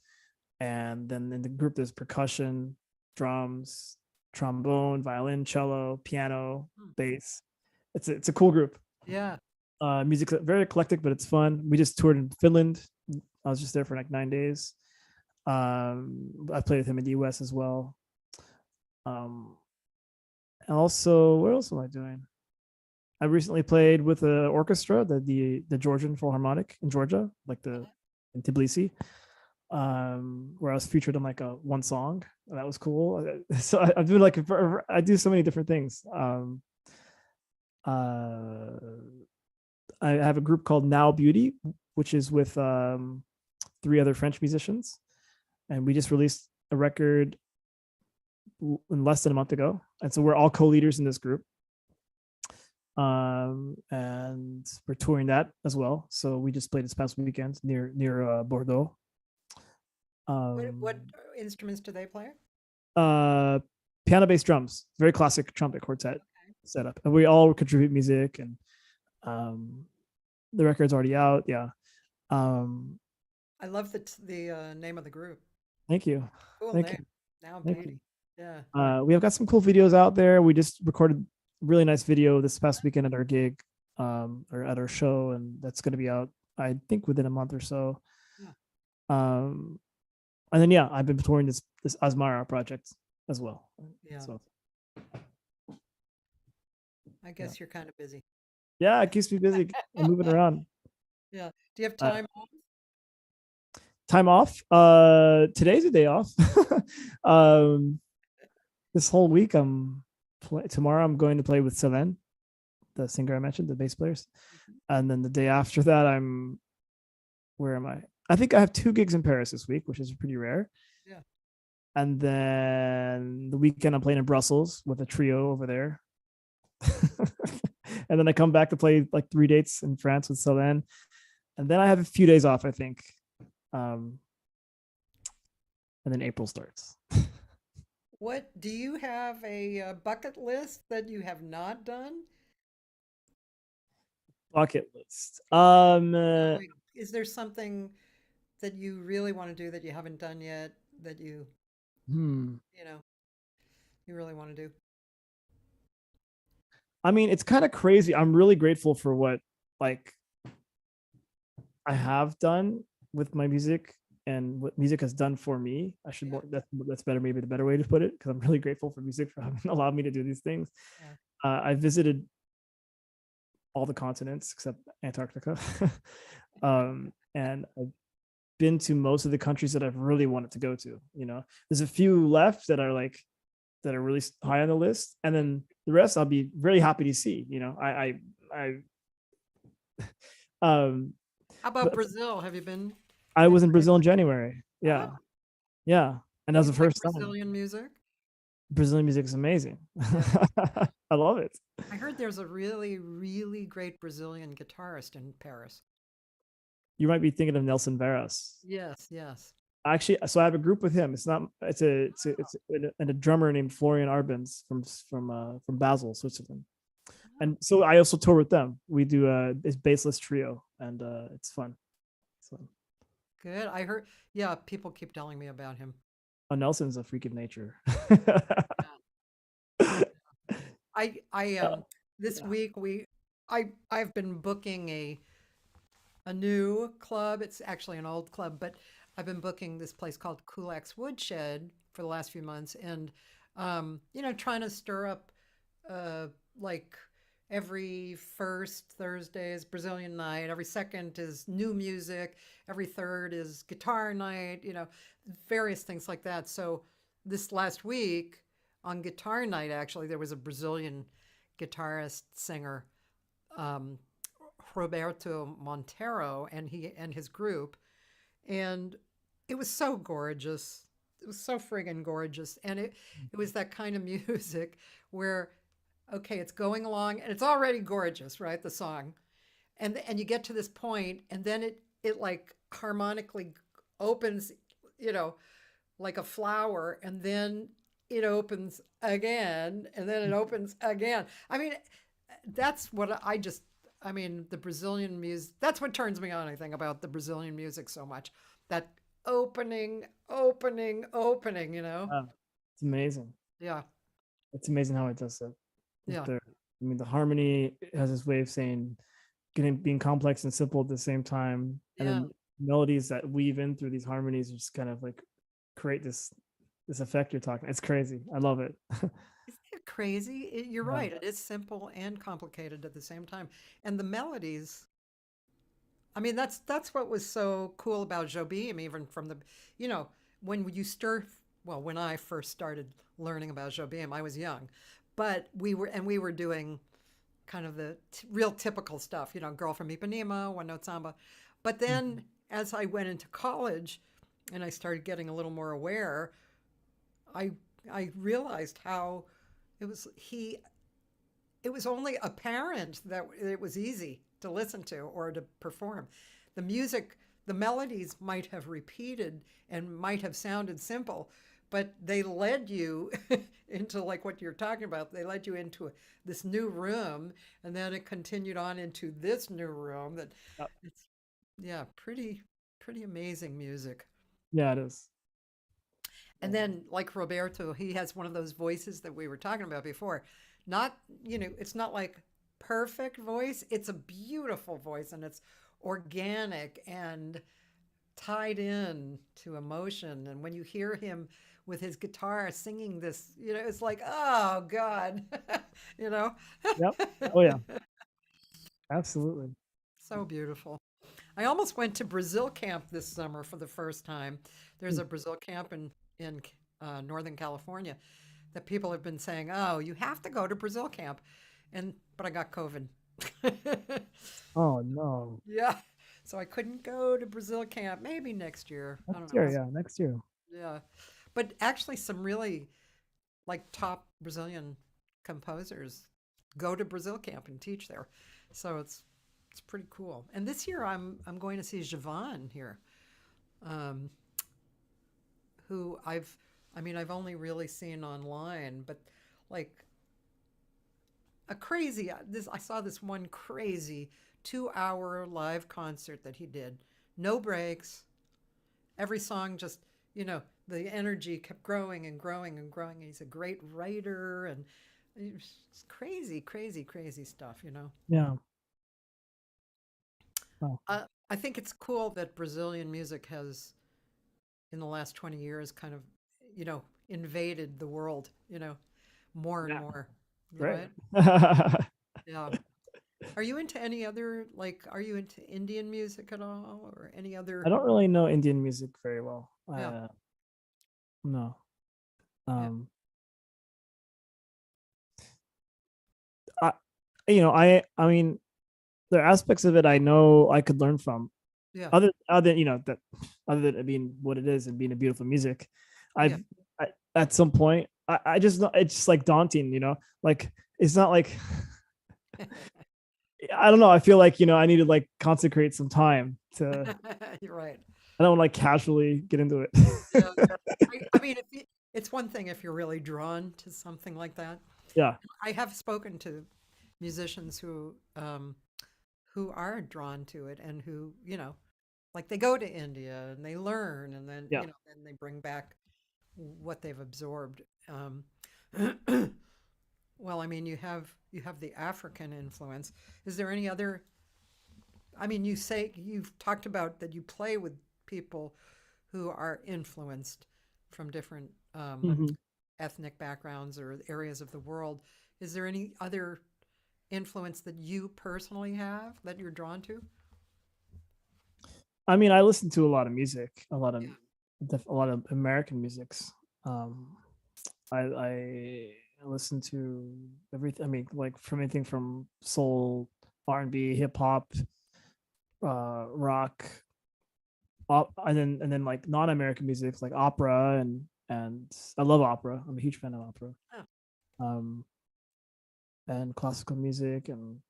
and then in the group there's percussion, drums, trombone, violin, cello, piano, bass. It's a cool group. Yeah. Music very eclectic, but it's fun. We just toured in Finland. I was just there for like 9 days. I played with him in the US as well. And also, what else am I doing? I recently played with an orchestra, the Georgian Philharmonic in Georgia, like in Tbilisi, where I was featured on like one song. That was cool. So I'm doing I do so many different things. I have a group called Now Beauty, which is with 3 other French musicians, and we just released a record in less than a month ago, and so we're all co-leaders in this group, and we're touring that as well. So we just played this past weekend near Bordeaux. What instruments do they play? Piano, bass, drums, very classic trumpet quartet setup, and we all contribute music, and the record's already out. Yeah. I love the name of the group. Thank you. Cool Thank name. you. Now Thank Beauty. you. Yeah. We have got some cool videos out there. We just recorded a really nice video this past weekend at our gig, or at our show, and that's going to be out, I think, within a month or so. Yeah. And then I've been touring this Asmara project as well. Yeah. So I guess you're kind of busy. yeah, it keeps me busy. I'm moving around. Yeah. Do you have time off? Time off? Today's a day off. This whole week tomorrow I'm going to play with Selen, the singer I mentioned, the bass players. And then the day after that, where am I? I think I have 2 gigs in Paris this week, which is pretty rare. Yeah. And then the weekend I'm playing in Brussels with a trio over there. And then I come back to play like 3 dates in France with Selen. And then I have a few days off, I think. And then April starts. What do you have a bucket list that you have not done? Bucket list. Is there something that you really want to do that you haven't done yet that you really want to do? I mean, it's kind of crazy. I'm really grateful for what like I have done with my music and what music has done for me. That's better, maybe the better way to put it, because I'm really grateful for music for having allowed me to do these things. Yeah. I visited all the continents except Antarctica. And I've been to most of the countries that I've really wanted to go to. There's a few left that are really high on the list, and then the rest I'll be really happy to see. How about Brazil? Have you been? I was in Brazil in January. Yeah. Oh. Yeah. And that was the first time. Brazilian music? Brazilian music is amazing. Yeah. I love it. I heard there's a really, really great Brazilian guitarist in Paris. You might be thinking of Nelson Veras. Yes, yes. Actually, so I have a group with him. It's a drummer named Florian Arbens from Basel, Switzerland. And so I also tour with them. We do this bassless trio, and it's fun. So good. I heard, people keep telling me about him. Oh, Nelson's a freak of nature. This week I've been booking a new club. It's actually an old club, but I've been booking this place called Kulak's Woodshed for the last few months, and trying to stir up like every first Thursday is Brazilian night, every second is new music, every third is guitar night, various things like that. So this last week on guitar night, actually, there was a Brazilian guitarist singer, Roberto Monteiro, and his group, and it was so gorgeous. It was so friggin' gorgeous, and it was that kind of music where, okay, it's going along and it's already gorgeous, right? The song, and you get to this point, and then it like harmonically opens, like a flower, and then it opens again, and then it opens again. I mean, that's what the Brazilian music, that's what turns me on, I think, about the Brazilian music so much. That opening. It's amazing. Yeah. It's amazing how it does that. Yeah. The harmony has this way of saying being complex and simple at the same time. And then melodies that weave in through these harmonies just kind of like create this effect you're talking. It's crazy. I love it. Isn't it crazy? You're right. It is simple and complicated at the same time. And the melodies, that's what was so cool about Jobim, even from the, when I first started learning about Jobim, I was young, but we were doing kind of the real typical stuff, Girl from Ipanema, One Note Samba. But then as I went into college and I started getting a little more aware, I I realized how it was it was only apparent that it was easy to listen to or to perform. The music, the melodies might have repeated and might have sounded simple, but they led you into like what you're talking about. They led you into this new room, and then it continued on into this new room. That Yep. it's yeah, pretty amazing music. Yeah, it is. And then, like Roberto, he has one of those voices that we were talking about before. Not, it's not like perfect voice. It's a beautiful voice, and it's organic and tied in to emotion. And when you hear him with his guitar singing this, it's like, oh God, you know, Yep. Oh yeah, absolutely. so beautiful. I almost went to Brazil camp this summer for the first time. There's Hmm. a Brazil camp in Northern California that people have been saying, "Oh, you have to go to Brazil camp," but I got COVID. Oh no. Yeah, so I couldn't go to Brazil camp. Maybe next year. I don't Next know. year, yeah, next year. Yeah, but actually, some really like top Brazilian composers go to Brazil camp and teach there. So it's pretty cool. And this year I'm going to see Javon here, um, who I've only really seen online, but like a crazy this I saw this one crazy 2 hour live concert that he did. No breaks. Every song just, the energy kept growing and growing and growing. He's a great writer and it's crazy, crazy, crazy stuff. Yeah. Oh, I think it's cool that Brazilian music has, in the last 20 years, kind of, invaded the world, more and yeah, more, great. right? Yeah. Are you into any other, like, are you into Indian music at all or any I other? don't really know Indian music very well. Yeah. No. Yeah. Um, I, I mean, there are aspects of it I know I could learn from. Yeah. Other that other than it being what it is and being a beautiful music, Yeah. I at some point I just it's just like daunting, like it's not like I don't know. I feel like I need to like consecrate some time to. You're right. I don't like casually get into it. Yeah. I mean, it's one thing if you're really drawn to something like that. Yeah, I have spoken to musicians who are drawn to it and who, like they go to India and they learn and then, yeah. then they bring back what they've absorbed. Well, I mean, you have the African influence. Is there any other? I mean, you've talked about that you play with people who are influenced from different Mhm. ethnic backgrounds or areas of the world. Is there any other influence that you personally have that you're drawn to? I mean, I listen to a lot of music, Yeah. a lot of American musics. Um, I listen to everything. I mean, like from anything from soul, R&B, hip hop, rock, and then like non-American music like opera and I love opera. I'm a huge fan of opera. Oh, Um, and classical music, and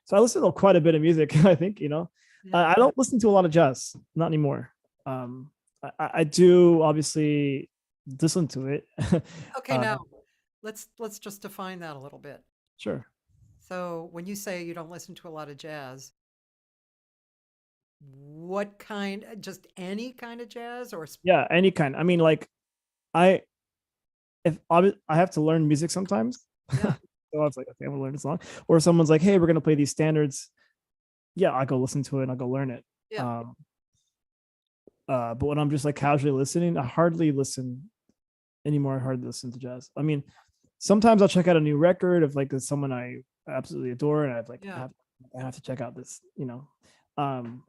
so I listen to quite a bit of music. I think yeah. I don't listen to a lot of jazz, not anymore. Um, I do obviously listen to it. Okay, uh, now let's just define that a little bit. sure. So when you say you don't listen to a lot of jazz, what kind? Just any kind of jazz, or Yeah, any kind. I mean, like I I have to learn music sometimes. yeah, So I was like, okay, I'm gonna learn this song. Or someone's like, hey, we're gonna play these standards. Yeah, I'll go listen to it and I'll go learn it. yeah, Um, but when I'm just like casually listening, I hardly listen anymore. I hardly listen to jazz. I mean, sometimes I'll check out a new record of like someone I absolutely adore, and I've like yeah. I have to check out this. Um,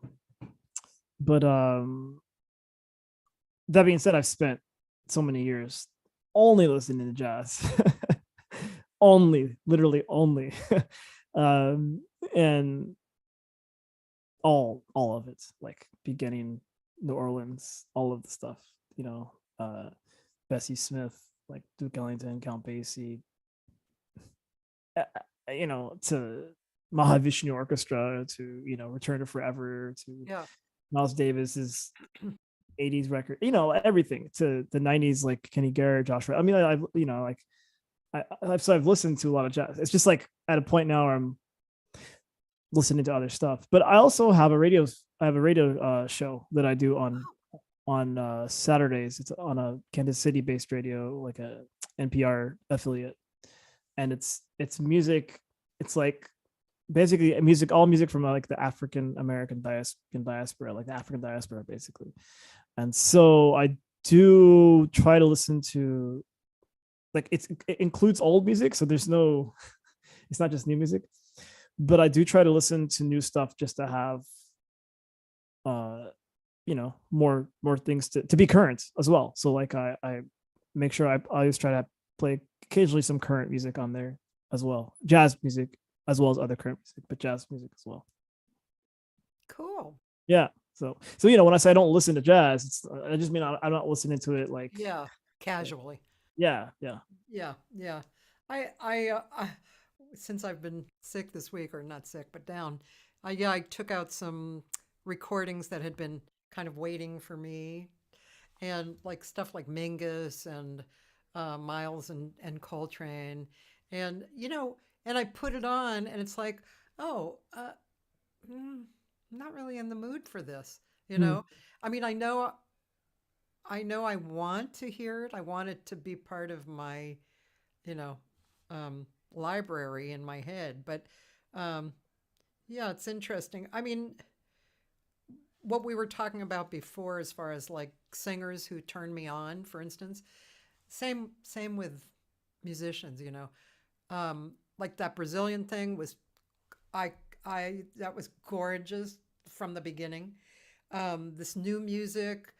but that being said, I've spent so many years only listening to jazz. Only, literally only. um, and all of it, like beginning New Orleans, all of the stuff, you know, Bessie Smith, like Duke Ellington, Count Basie, you know, to Mahavishnu Orchestra, to, you know, Return to Forever, to Yeah. Miles Davis's 80s record, you know, everything, to the 90s, like Kenny Garrett, Joshua. I mean, I've, you know, like I've listened to a lot of jazz. It's just like at a point now where I'm listening to other stuff. But I also have I have a radio show that I do on Saturdays. It's on a Kansas City based radio, like a NPR affiliate, and it's music. It's like basically music, all music from like the African American diaspora, like the African diaspora, basically. And so I do try to listen to, like, it includes old music, so there's no, it's not just new music, but I do try to listen to new stuff just to have you know, more things to be current as well. So like I make sure I always try to play occasionally some current music on there as well, jazz music as well as other current music, but jazz music as well. Cool. Yeah. So you know, when I say I don't listen to jazz, it's, I just mean I'm not listening to it like, Yeah. Casually. yeah. Yeah. Yeah. I since I've been sick this week, or not sick, but down, I took out some recordings that had been kind of waiting for me, and like stuff like Mingus and Miles and Coltrane, and and I put it on, and it's like, oh, I'm not really in the mood for this. You Hmm. know, I mean, I know I want to hear it. I want it to be part of my, you know, library in my head. But um, yeah, it's interesting. I mean, what we were talking about before, as far as like singers who turn me on, for instance, same with musicians. Like that Brazilian thing was, I I that was gorgeous from the beginning. This new music,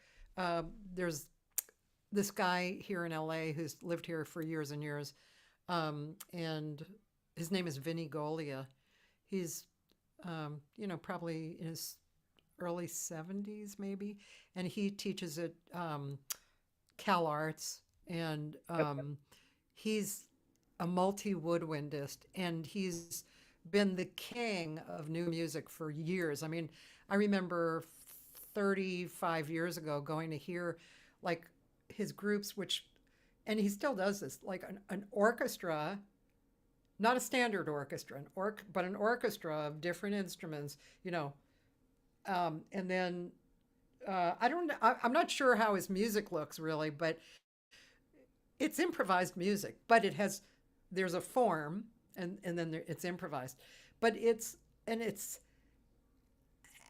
there's this guy here in LA who's lived here for years and years, and his name is Vinny Golia. He's, probably in his early 70s, maybe, and he teaches at Cal Arts, and Yep. he's a multi woodwindist, and he's been the king of new music for years. I mean, I remember 35 years ago going to hear like his groups, which, and he still does this, like an orchestra, not a standard orchestra, but an orchestra of different instruments, and then I don't know, I'm not sure how his music looks really, but it's improvised music, but there's a form, and then it's improvised, but it's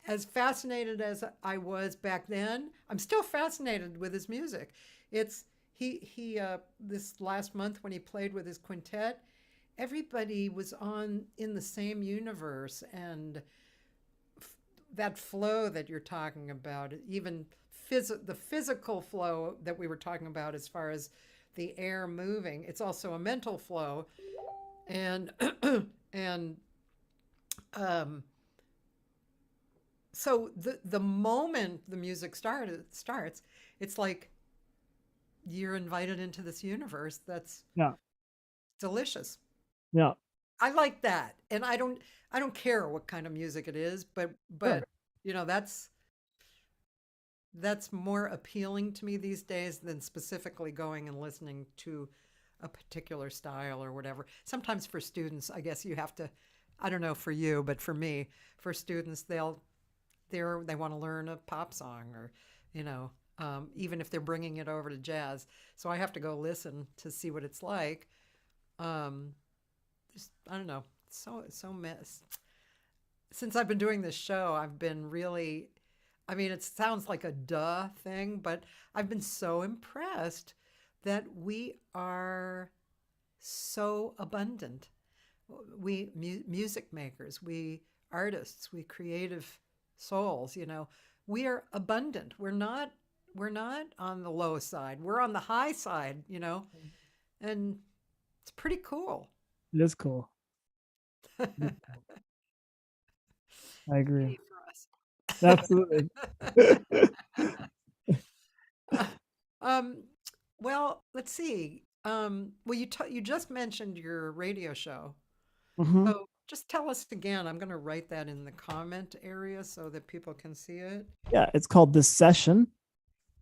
as fascinated as I was back then. I'm still fascinated with his music. It's he This last month when he played with his quintet, everybody was on in the same universe, and that flow that you're talking about, even the physical flow that we were talking about, as far as the air moving, it's also a mental flow, and and um, so the moment the music starts, it's like you're invited into this universe that's Yeah. delicious. Yeah. I like that, and I don't care what kind of music it is, Sure. but that's more appealing to me these days than specifically going and listening to a particular style or whatever. Sometimes for students, I guess you have to, I don't know for you, but for me, for students, they want to learn a pop song, or, even if they're bringing it over to jazz. So I have to go listen to see what it's like. Um, I don't know. So mess. Since I've been doing this show, I've been really, I mean, it sounds like a duh thing, but I've been so impressed that we are so abundant. We music makers, we artists, we creative souls, we are abundant. We're not on the low side. We're on the high side, and it's pretty cool. It is cool. I agree. Yay for us. Absolutely. Um, well, let's see. Well, you just mentioned your radio show. Hmm. So just tell us again. I'm going to write that in the comment area so that people can see it. Yeah, it's called The Session.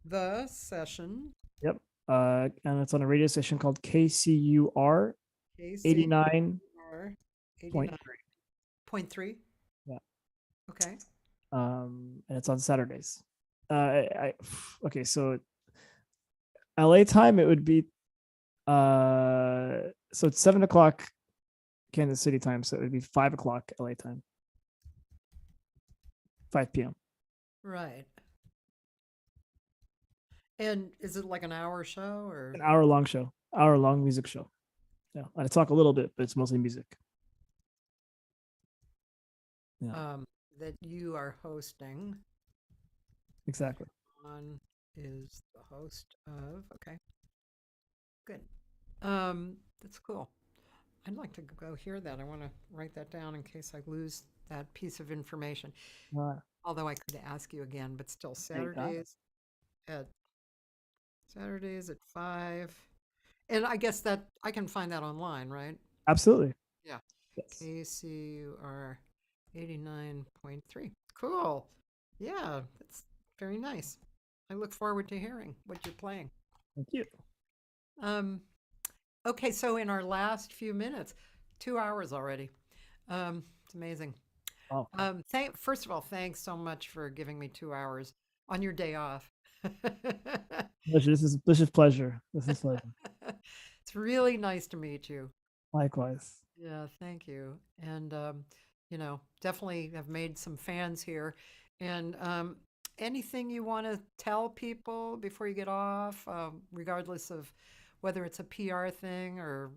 The session, Yep. And it's on a radio station called KCUR 89.3. KCR 89.3. Yeah. Okay. And it's on Saturdays. Okay, so LA time it would be so it's 7 o'clock Kansas City time, so it would be 5 o'clock LA time. 5 p.m. Right. And is it like an hour show or An hour-long show, hour-long music show. Yeah, I talk a little bit, but it's mostly music. Yeah, that you are hosting? exactly. On is the host of. Okay. Good. That's cool. I'd like to go hear that. I want to write that down in case I lose that piece of information. Although I could ask you again, but still at Saturdays at 5. And I guess that I can find that online, right? Absolutely. Yeah. Yes. KCUR 89.3. Cool. Yeah, that's very nice. I look forward to hearing what you're playing. Thank you. Okay, so in our last few minutes, 2 hours already. It's amazing. Oh, First of all, thanks so much for giving me 2 hours on your day off. pleasure. This is pleasure. This is pleasure. It's really nice to meet you. Likewise. Yeah, thank you. And definitely have made some fans here. And anything you want to tell people before you get off, regardless of whether it's a PR thing or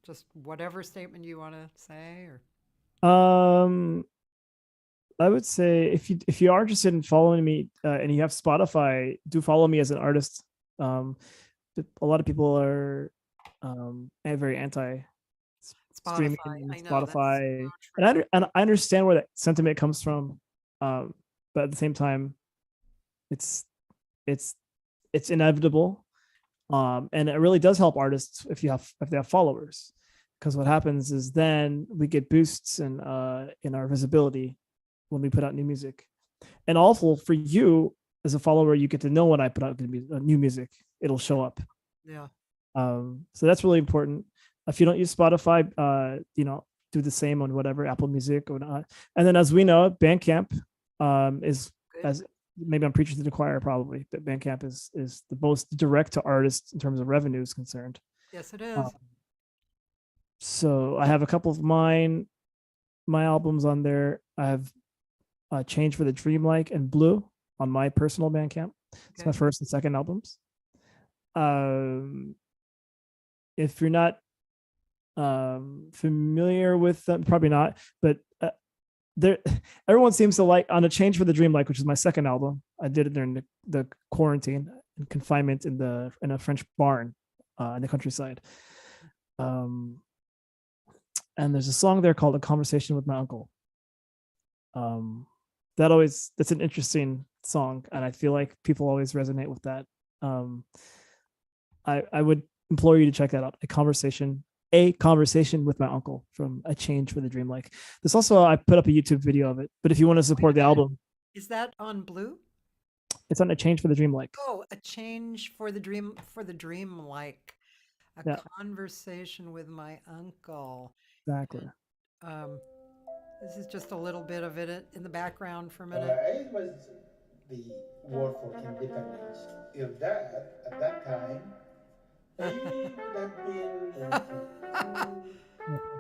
just whatever statement you want to say, or I would say if you are interested in following me and you have Spotify, do follow me as an artist. A lot of people are very anti streaming Spotify. and I know that's so Spotify, true. and I understand where that sentiment comes from, but at the same time, it's it's inevitable, and it really does help artists if they have followers, because what happens is then we get boosts in our visibility when we put out new music, and also for you as a follower, you get to know when I put out new music, it'll show up. Yeah. So that's really important. If you don't use Spotify, do the same on whatever Apple Music or not. And then, as we know, Bandcamp is Good. as maybe I'm preaching to the choir probably, but Bandcamp is the most direct to artists in terms of revenue is concerned. Yes, it is. So I have a couple of my albums on there. I have Change for the Dreamlike and Bleu on my personal Bandcamp. It's my first and second albums. If you're not familiar with them, probably not, but everyone seems to like on a Change for the Dreamlike, which is my second album. I did it during the quarantine and confinement in a French barn in the countryside. And there's a song there called "A Conversation with My Uncle." That's an interesting song, and I feel like people always resonate with that. I would implore you to check that out. A conversation with my uncle from A Change for the Dreamlike. This also, I put up a YouTube video of it, but if you want to support the album, is that on Bleu? It's on A Change for the Dreamlike. Oh, A Change for the Dreamlike. Conversation with my uncle. Exactly. This is just a little bit of it in the background for a minute. It was the war for independence. If that, at that time, he would have been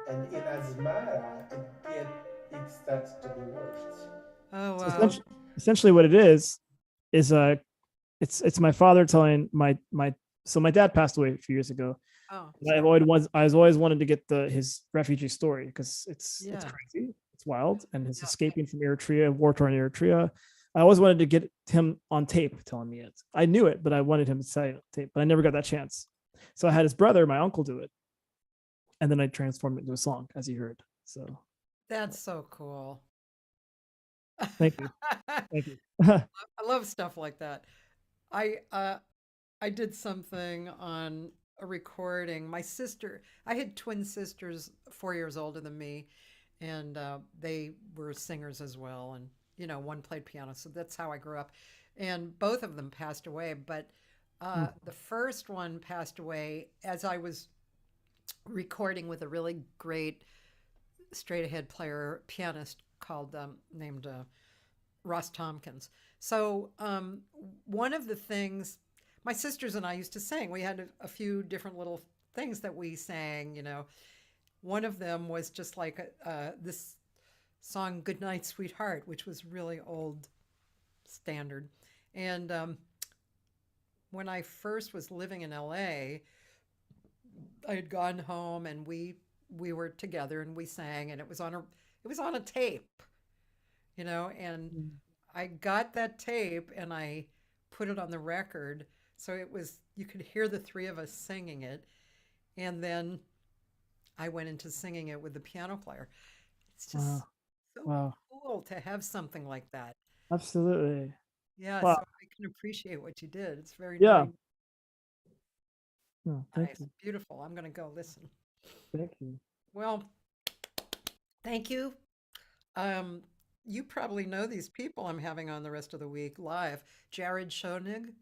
and in Asmara, it starts to be worse. Oh wow! So essentially, what it is it's my father telling my so my dad passed away a few years ago. Oh, I always wanted to get his refugee story because it's crazy, it's wild, and his escaping from Eritrea, war-torn Eritrea. I always wanted to get him on tape telling me it. I knew it, but I wanted him to say it on tape, but I never got that chance. So I had his brother, my uncle, do it, and then I transformed it into a song, as you heard. So That's so cool. Thank you. Thank you. I love stuff like that. I I did something on a recording. My sister, I had twin sisters 4 years older than me, and they were singers as well. And one played piano, so that's how I grew up. And both of them passed away, but Mm. the first one passed away as I was recording with a really great straight ahead player pianist called named Ross Tompkins. So one of the things my sisters and I used to sing, we had a few different little things that we sang. One of them was just like this song "Good Night, Sweetheart," which was really old standard. And when I first was living in LA, I had gone home and we were together and we sang, and it was on a tape, and Mm. I got that tape and I put it on the record. So you could hear the three of us singing it. And then I went into singing it with the piano player. It's just Wow. so Wow. cool to have something like that. Absolutely. Yeah, so Wow. I can appreciate what you did. It's very, Yeah. very No, thank nice, you. beautiful. I'm going to go listen. Thank you. Well, thank you. Um, you probably know these people I'm having on the rest of the week live. Jared Schoenig.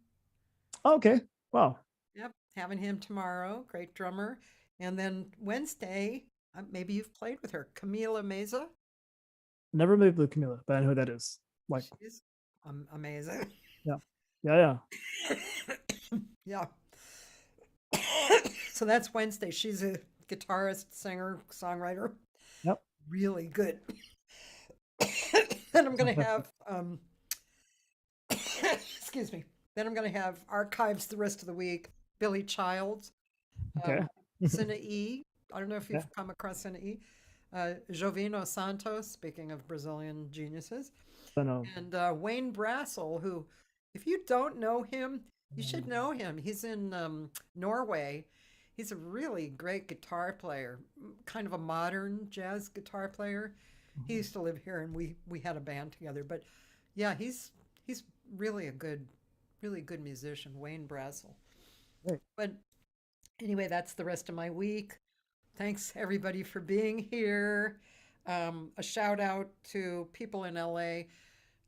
Okay. Wow. Yep, having him tomorrow. Great drummer. And then Wednesday, maybe you've played with her, Camila Meza. Never made with Camila, but I know who that is. Like, She's amazing. yeah. Yeah. Yeah. So that's Wednesday. She's a guitarist, singer, songwriter. Yep. Really good. Then I'm going to have, excuse me. Then I'm going to have archives the rest of the week. Billy Childs, Okay. Sina. I don't know if Yeah. you've come across Sina. Jovino Santos, speaking of Brazilian geniuses, I know. and Wayne Brassel, who, if you don't know him, you should know him. He's in Norway. He's a really great guitar player, kind of a modern jazz guitar player. He used to live here, and we had a band together. But yeah, he's really good musician, Wayne Brassel. Great. But anyway, that's the rest of my week. Thanks everybody for being here. A shout out to people in LA.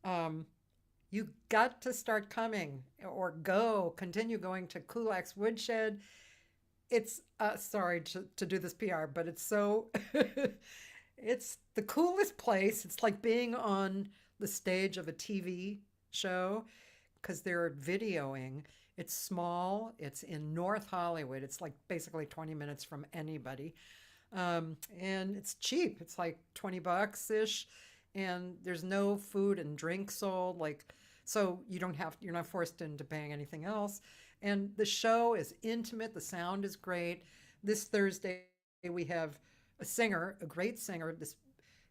Um, you got to start coming or continue going to Kulak's Woodshed. It's sorry to do this PR, but it's so it's the coolest place. It's like being on the stage of a TV show because they're videoing. It's small. It's in North Hollywood. It's like basically 20 minutes from anybody. And it's cheap. It's like $20 ish. And there's no food and drink sold. So you're not forced into paying anything else. And the show is intimate. The sound is great. This Thursday, we have a great singer. This,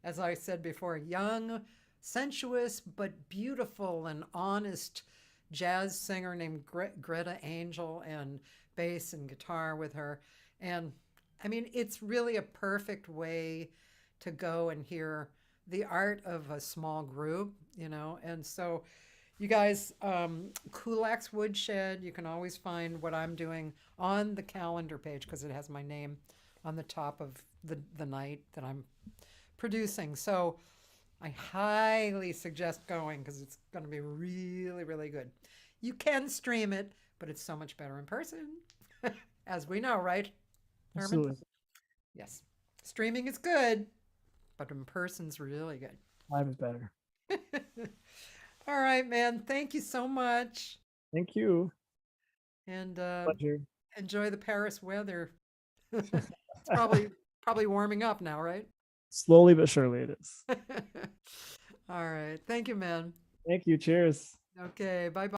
as I said before, young, sensuous, but beautiful and honest jazz singer named Greta Angel, and bass and guitar with her. And I mean, it's really a perfect way to go and hear the art of a small group. And so, you guys, Kulak's Woodshed, you can always find what I'm doing on the calendar page because it has my name on the top of the night that I'm producing. So I highly suggest going because it's going to be really, really good. You can stream it, but it's so much better in person, as we know, right, Herman? Absolutely. Yes. Streaming is good, but in person's really good. Live is better. All right, man. Thank you so much. Thank you. And Pleasure. enjoy the Paris weather. It's probably warming up now, right? Slowly but surely it is. All right. Thank you, man. Thank you. Cheers. Okay. Bye bye.